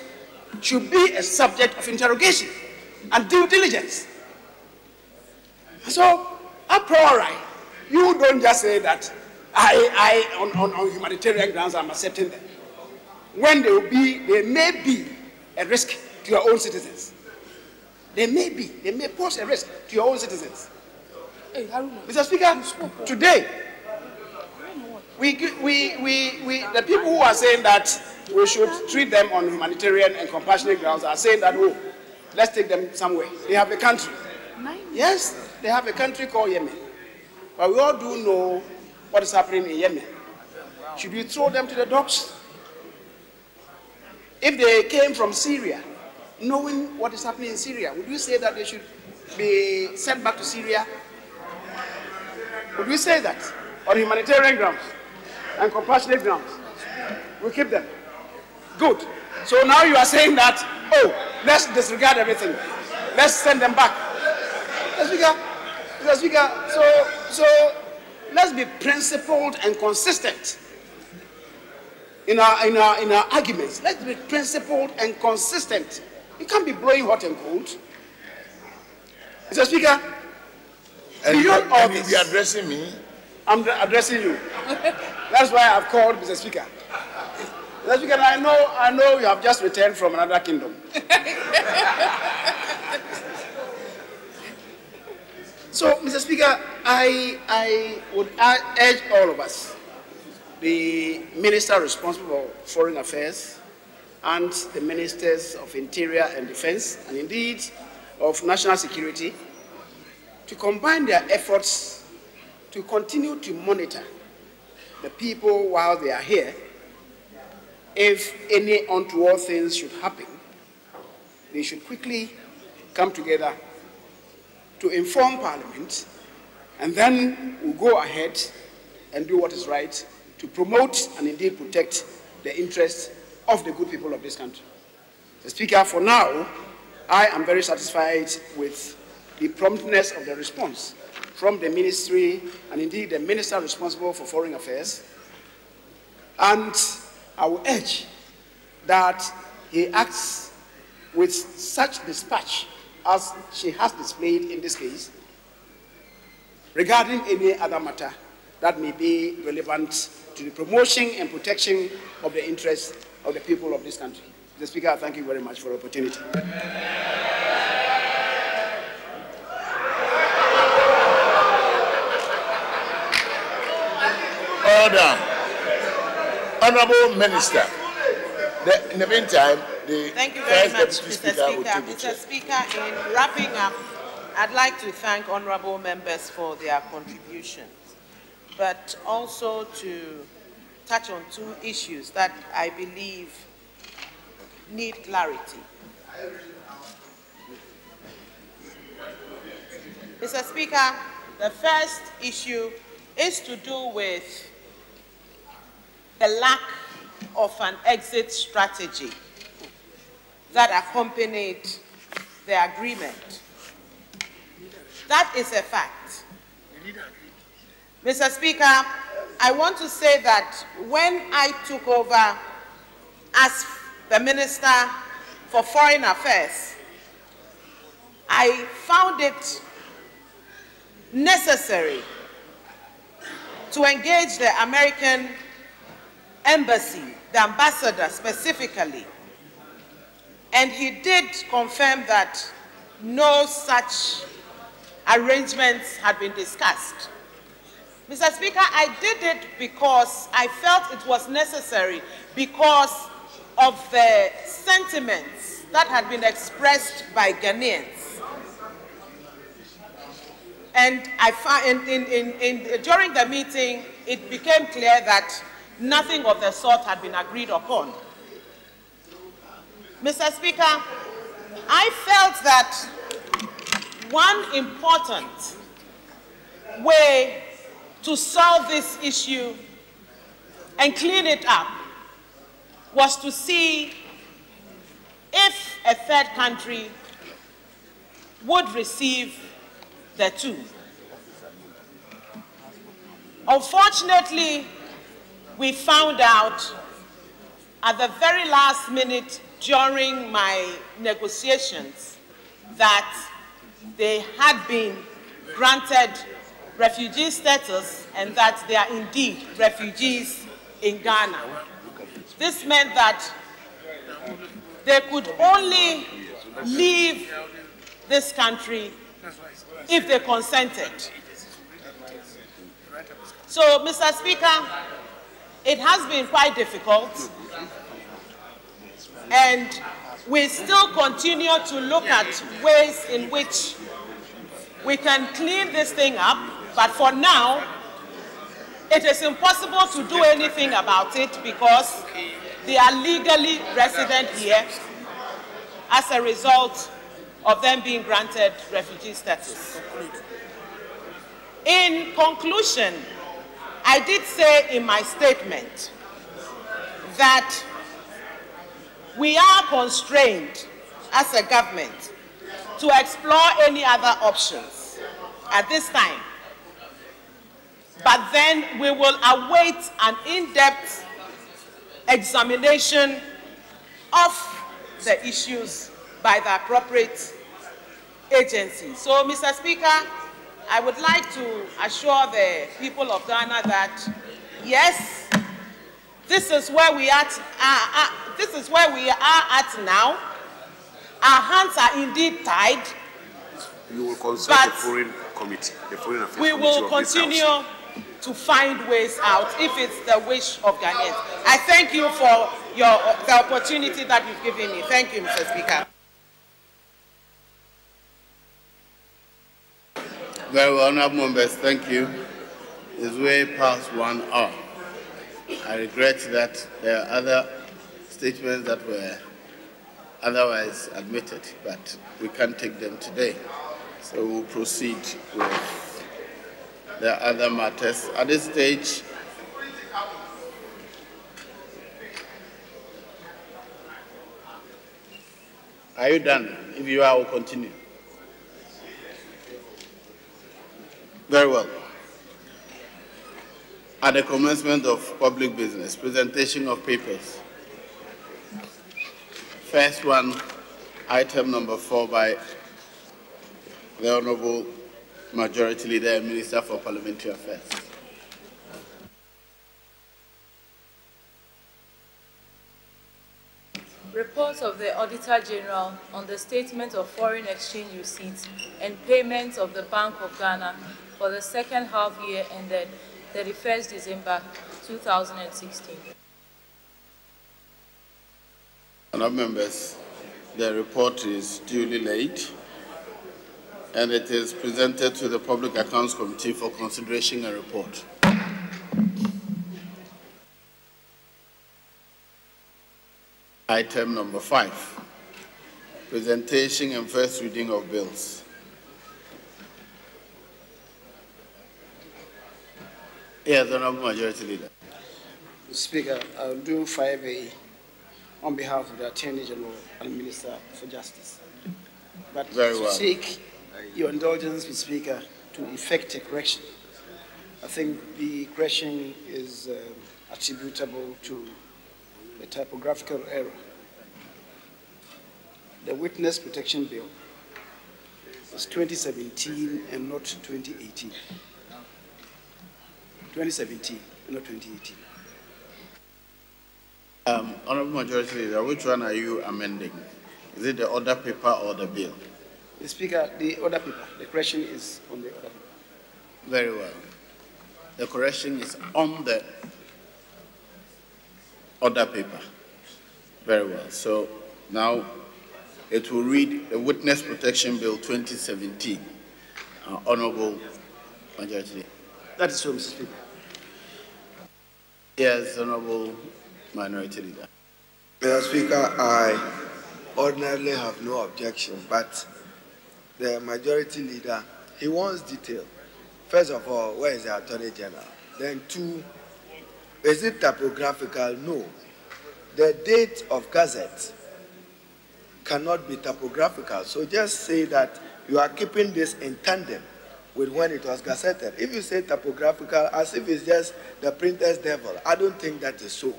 should be a subject of interrogation and due diligence. So, a priori, you don't just say that on humanitarian grounds, I'm accepting them. When they may be a risk to your own citizens. They may pose a risk to your own citizens. Mr. Speaker, today, the people who are saying that we should treat them on humanitarian and compassionate grounds are saying that, oh, let's take them somewhere. They have a country. Yes, they have a country called Yemen. But we all do know what is happening in Yemen. Should we throw them to the dogs? If they came from Syria, knowing what is happening in Syria, would we say that they should be sent back to Syria? Would we say that on humanitarian grounds and compassionate grounds? We keep them. Good. So now you are saying that, oh, let's disregard everything. Let's send them back. Mr. Speaker, so let's be principled and consistent in our arguments. Let's be principled and consistent. You can't be blowing hot and cold. Mr. Speaker, beyond all this, you're addressing me. I'm addressing you. That's why I've called Mr. Speaker. Mr. Speaker, I know you have just returned from another kingdom. So, Mr. Speaker, I would urge all of us, the Minister responsible for Foreign Affairs and the Ministers of Interior and Defense, and indeed of National Security, to combine their efforts to continue to monitor the people while they are here. If any untoward things should happen, they should quickly come together to inform Parliament, and then we'll go ahead and do what is right to promote and indeed protect the interests of the good people of this country. Mr. Speaker, for now, I am very satisfied with the promptness of the response from the ministry and indeed the Minister responsible for Foreign Affairs. And I will urge that he acts with such dispatch as she has displayed in this case, regarding any other matter that may be relevant to the promotion and protection of the interests of the people of this country. Mr. Speaker, I thank you very much for the opportunity. Well done. Honorable Minister. In the meantime, Thank you very much, Deputy Mr. Speaker will take the Mr. chair. Speaker, in wrapping up, I'd like to thank honorable members for their contributions, but also to touch on two issues that I believe need clarity. Mr. Speaker, the first issue is to do with the lack of an exit strategy that accompanied the agreement. That is a fact. Mr. Speaker, I want to say that when I took over as the Minister for Foreign Affairs, I found it necessary to engage the American embassy, the ambassador specifically, and he did confirm that no such arrangements had been discussed. Mr. Speaker, I did it because I felt it was necessary because of the sentiments that had been expressed by Ghanaians. And during the meeting, it became clear that nothing of the sort had been agreed upon. Mr. Speaker, I felt that one important way to solve this issue and clean it up was to see if a third country would receive the two. Unfortunately, we found out at the very last minute during my negotiations that they had been granted refugee status and that they are indeed refugees in Ghana. This meant that they could only leave this country if they consented. So, Mr. Speaker, it has been quite difficult, and we still continue to look at ways in which we can clean this thing up, but for now, it is impossible to do anything about it because they are legally resident here as a result of them being granted refugee status. In conclusion, I did say in my statement that we are constrained as a government to explore any other options at this time. But then we will await an in-depth examination of the issues by the appropriate agency. So, Mr. Speaker, I would like to assure the people of Ghana that, yes, this is where we are at now. Our hands are indeed tied. You will consult the Foreign Committee, the Foreign Affairs Committee. We will continue to find ways out if it's the wish of Ghanaians. I thank you for the opportunity that you've given me. Thank you, Mr. Speaker. Very well, honorable members, thank you. It's way past 1 hour. I regret that there are other statements that were otherwise admitted, but we can't take them today. So we'll proceed with the other matters. At this stage, are you done? If you are, we'll continue. Very well. At the commencement of public business, presentation of papers. First one, item number 4 by the Honorable Majority Leader and Minister for Parliamentary Affairs. Report of the Auditor General on the statement of foreign exchange receipts and payments of the Bank of Ghana for the second half year ended 31st December 2016. Honourable members, the report is duly laid and it is presented to the Public Accounts Committee for consideration and report. Item number 5, presentation and first reading of bills. Yes, Honourable Majority Leader. Speaker, I'll do 5A on behalf of the Attorney General and Minister for Justice. But Very well. to seek your indulgence, Mr. Speaker, to effect a correction. I think the correction is attributable to a typographical error. The Witness Protection Bill was 2017 and not 2018. 2017 and not 2018. Honourable Majority Leader, which one are you amending? Is it the order paper or the bill? The Speaker, the order paper. The correction is on the order paper. Very well. The correction is on the order paper. Very well. So now it will read the Witness Protection Bill 2017. Honourable Majority Leader. That is so, Mr. Speaker. Yes, Honourable Minority Leader. Mr. Speaker, I ordinarily have no objection, but the Majority Leader, he wants detail. First of all, where is the Attorney General? Then 2, is it typographical? No. The date of Gazette cannot be typographical. So just say that you are keeping this in tandem with when it was gazetted. If you say typographical as if it's just the printer's devil, I don't think that is so.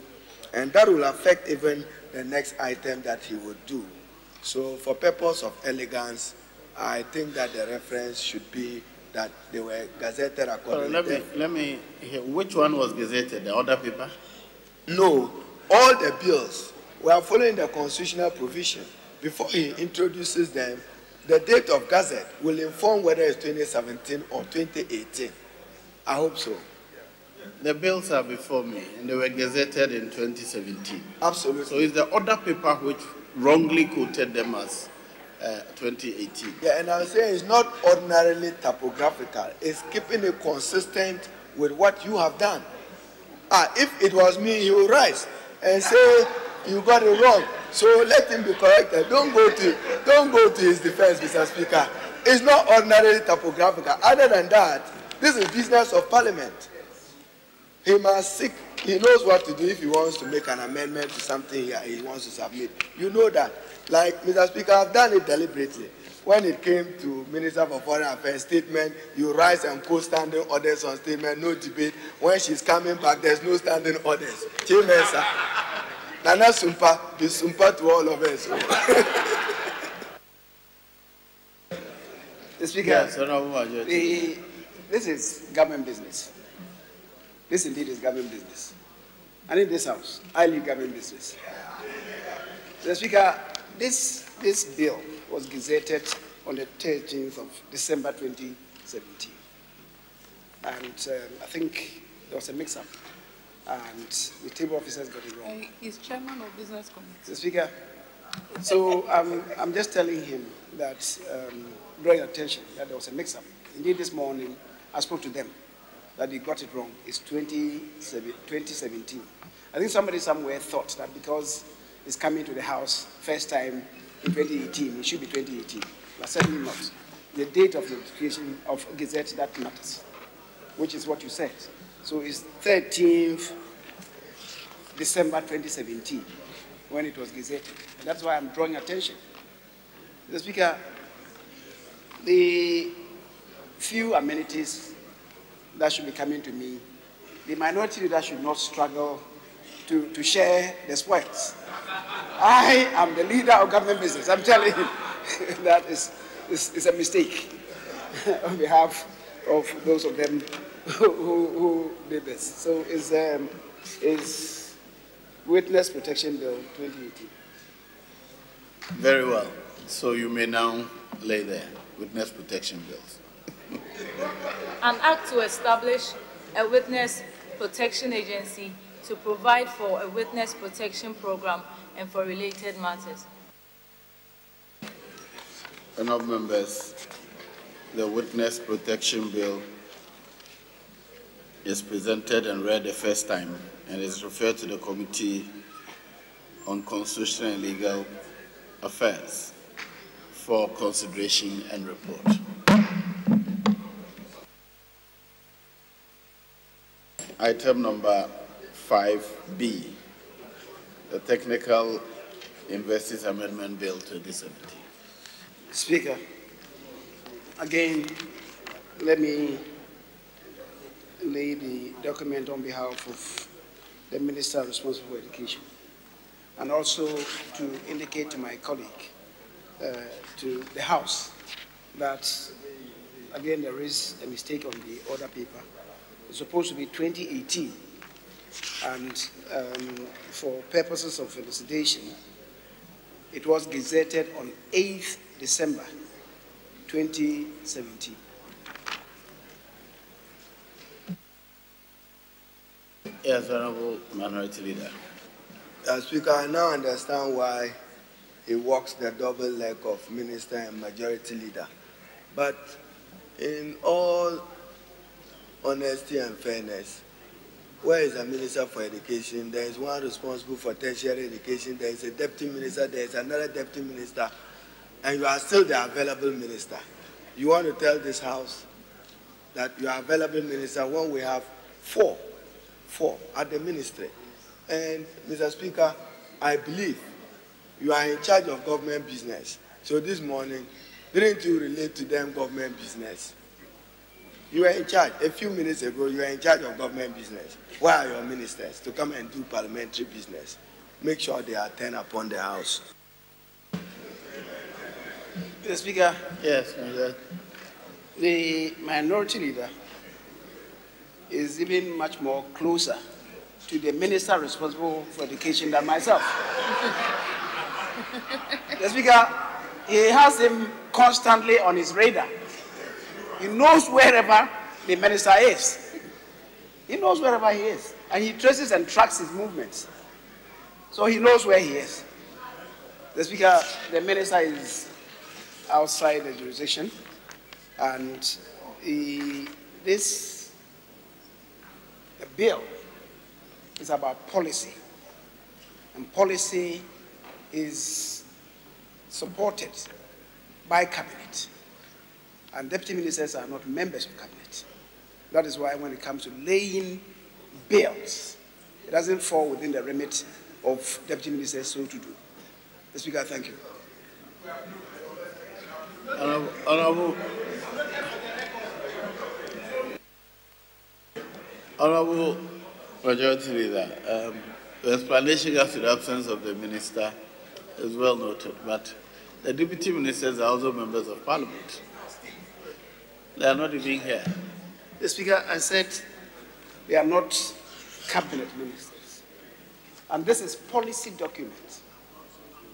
And that will affect even the next item that he would do. So for purpose of elegance, I think that the reference should be that they were gazetted according to let me hear, which one was gazetted, the order paper? No, all the bills were following the constitutional provision. Before he introduces them, the date of Gazette will inform whether it's 2017 or 2018. I hope so. The bills are before me, and they were gazetted in 2017. Absolutely. So it's the order paper which wrongly quoted them as 2018. Yeah, and I'm saying it's not ordinarily typographical. It's keeping it consistent with what you have done. If it was me, he will rise and say, you got it wrong. So let him be corrected. Don't go to his defense, Mr. Speaker. It's not ordinarily typographical. Other than that, this is business of Parliament. He must seek, he knows what to do if he wants to make an amendment to something he wants to submit. You know that. Like, Mr. Speaker, I've done it deliberately. When it came to Minister for Foreign Affairs statement, you rise and post standing orders on statement, no debate. When she's coming back, there's no standing orders. Chairman, sir. Nana Sumpa is Sumpa to all of us. The Speaker, Yes, this is government business. This indeed is government business. And in this house, I lead government business. The Speaker, this bill was gazetted on the 13th of December 2017. And I think there was a mix-up. And the table officers got it wrong. He's chairman of business committee. The Speaker, so I'm just telling him that, drawing attention that there was a mix-up. Indeed, this morning, I spoke to them that they got it wrong. It's 2017. I think somebody somewhere thought that because it's coming to the House first time in 2018, it should be 2018. But certainly not. The date of notification of Gazette, that matters, which is what you said. So it's 13th December 2017 when it was gazetted. And that's why I'm drawing attention. Mr. Speaker, the few amenities that should be coming to me, the minority leader should not struggle to share the spoils. I am the leader of government business. I'm telling you that is a mistake on behalf of those of them who did this. So is Witness Protection Bill 2018. Very well. So you may now lay there, Witness Protection Bills. An act to establish a Witness Protection Agency to provide for a witness protection program and for related matters. Honourable members, the Witness Protection Bill is presented and read the first time and is referred to the Committee on Constitutional and Legal Affairs for consideration and report. Item number 5B, the Technical Investors Amendment Bill 2017. Speaker, again, let me lay the document on behalf of the Minister responsible for education, and also to indicate to my colleague, to the House, that, again, there is a mistake on the order paper. It's supposed to be 2018, and for purposes of elucidation, it was gazetted on 8th December 2017. Yes, Honourable Minority Leader. Speaker, I now understand why he walks the double leg of Minister and Majority Leader. But in all honesty and fairness, where is the Minister for Education? There is one responsible for tertiary education, there is a Deputy Minister, there is another Deputy Minister, and you are still the available Minister. You want to tell this House that you are available Minister when we have four at the Ministry. And, Mr. Speaker, I believe you are in charge of government business. So this morning, didn't you relate to them government business? You were in charge. A few minutes ago, you were in charge of government business. Where are your ministers to come and do parliamentary business? Make sure they attend upon the House. Mr. Speaker. Yes, Mr. The Minority Leader is even much more closer to the Minister responsible for education than myself. Mr. Speaker, he has him constantly on his radar. He knows wherever the minister is. He knows wherever he is. And he traces and tracks his movements. So he knows where he is. The Speaker, the minister is outside the jurisdiction. And this bill is about policy. And policy is supported by cabinet. And deputy ministers are not members of cabinet. That is why when it comes to laying bills, it doesn't fall within the remit of deputy ministers so to do. Mr. Speaker, thank you. Honourable Majority Leader, the explanation as to the absence of the minister is well noted, but the deputy ministers are also members of Parliament. They are not even here. The Speaker, I said they are not cabinet ministers. And this is policy document.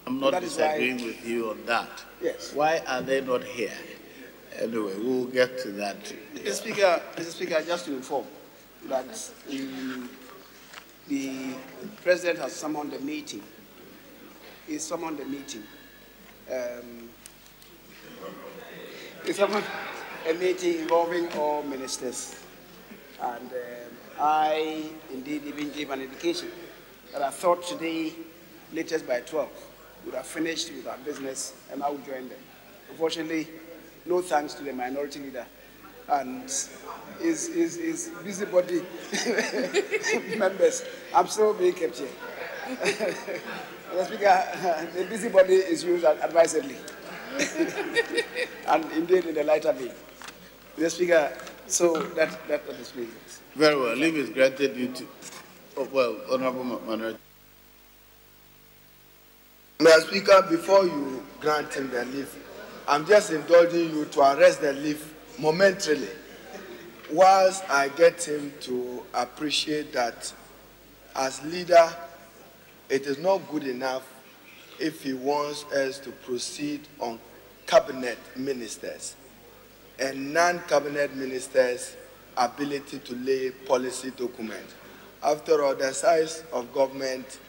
I'm not disagreeing with you on that. Yes. Why are they not here? Anyway, we'll get to that. Mr. Speaker, just to inform that the President has summoned a meeting. He summoned a meeting. He summoned a meeting involving all ministers. And I indeed even gave an indication that I thought today, latest by 12, would have finished with our business and I would join them. Unfortunately, no thanks to the Minority Leader and his busybody members. I'm still being kept here. Mr. Speaker, the busybody is used advisedly and indeed in the lighter vein. Mr. Speaker, so that is me. Very well. Leave is granted you to, Honourable Minority. Mr. Speaker, before you grant him the leave, I'm just indulging you to arrest the leave momentarily, whilst I get him to appreciate that as leader, it is not good enough if he wants us to proceed on cabinet ministers. And non-cabinet ministers ability to lay policy documents. After all, the size of government,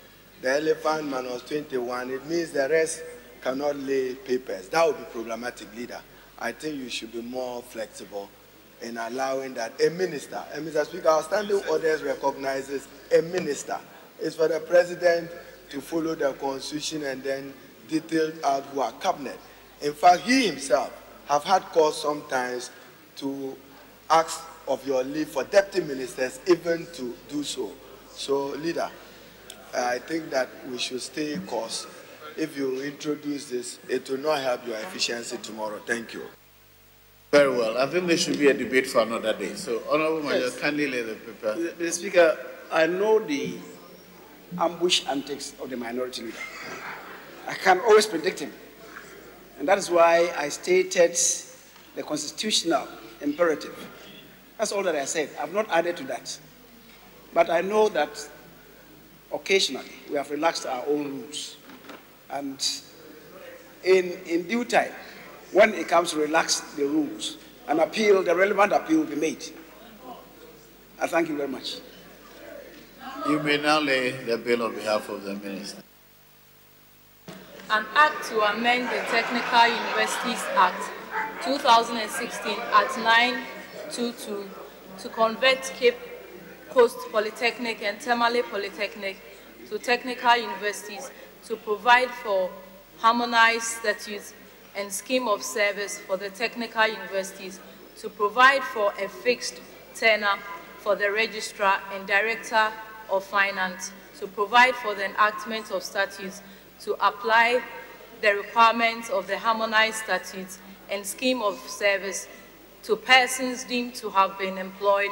the elephant minus 21, it means the rest cannot lay papers. That would be problematic, leader. I think you should be more flexible in allowing that a minister, and Mr. Speaker, our standing orders recognizes a minister. It's for the president to follow the constitution and then detail out who are cabinet. In fact, he himself have had cause sometimes to ask of your leave for deputy ministers even to do so. So, leader, I think that we should stay course. If you introduce this, it will not help your efficiency tomorrow. Thank you. Very well. I think there should be a debate for another day. So, Honorable Major, kindly lay the paper. Mr. Speaker, I know the ambush antics of the minority leader. I can always predict him. And that is why I stated the constitutional imperative. That's all that I said. I've not added to that. But I know that occasionally we have relaxed our own rules. And in due time, when it comes to relax the rules, an appeal, the relevant appeal will be made. I thank you very much. You may now lay the bill on behalf of the minister. An act to amend the Technical Universities Act 2016 at 922 to convert Cape Coast Polytechnic and Tamale Polytechnic to technical universities, to provide for harmonized statutes and scheme of service for the technical universities, to provide for a fixed tenure for the registrar and director of finance, to provide for the enactment of statutes, to apply the requirements of the harmonized statutes and scheme of service to persons deemed to have been employed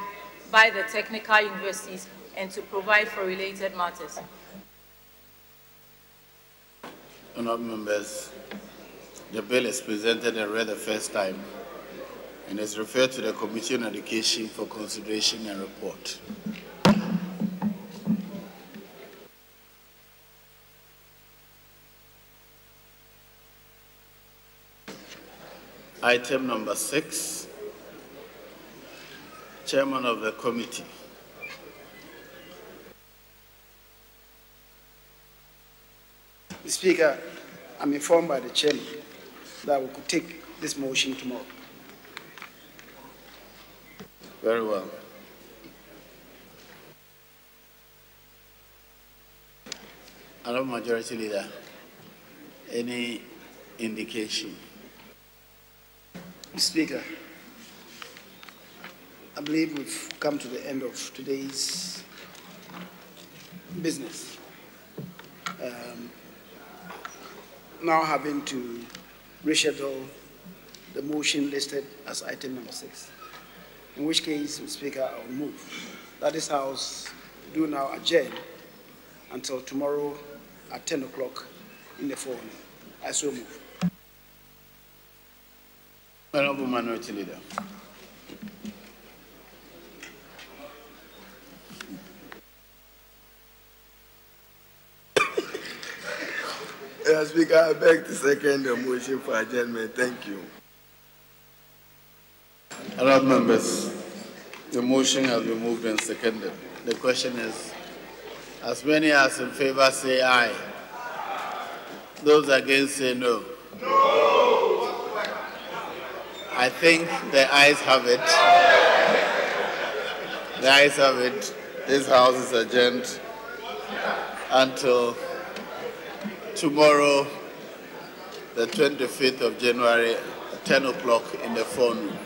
by the technical universities, and to provide for related matters. Honourable members, the bill is presented and read the first time and is referred to the Committee on Education for consideration and report. Item number 6, Chairman of the Committee. Mr. Speaker, I'm informed by the chairman that we could take this motion tomorrow. Very well. Honourable Majority Leader, any indication? Mr. Speaker, I believe we've come to the end of today's business. Now having to reschedule the motion listed as item number 6, in which case, Mr. Speaker, I will move that this House do now adjourn until tomorrow at 10 o'clock in the forenoon. I so move. Honourable Minority Leader. Speaker, I beg to second the motion for adjournment. Thank you. Honourable members, the motion has been moved and seconded. The question is, as many as in favour say aye. Those against say no. No. I think the ayes have it. The ayes have it. This House is adjourned until tomorrow, the 25th of January, 10 o'clock in the forenoon.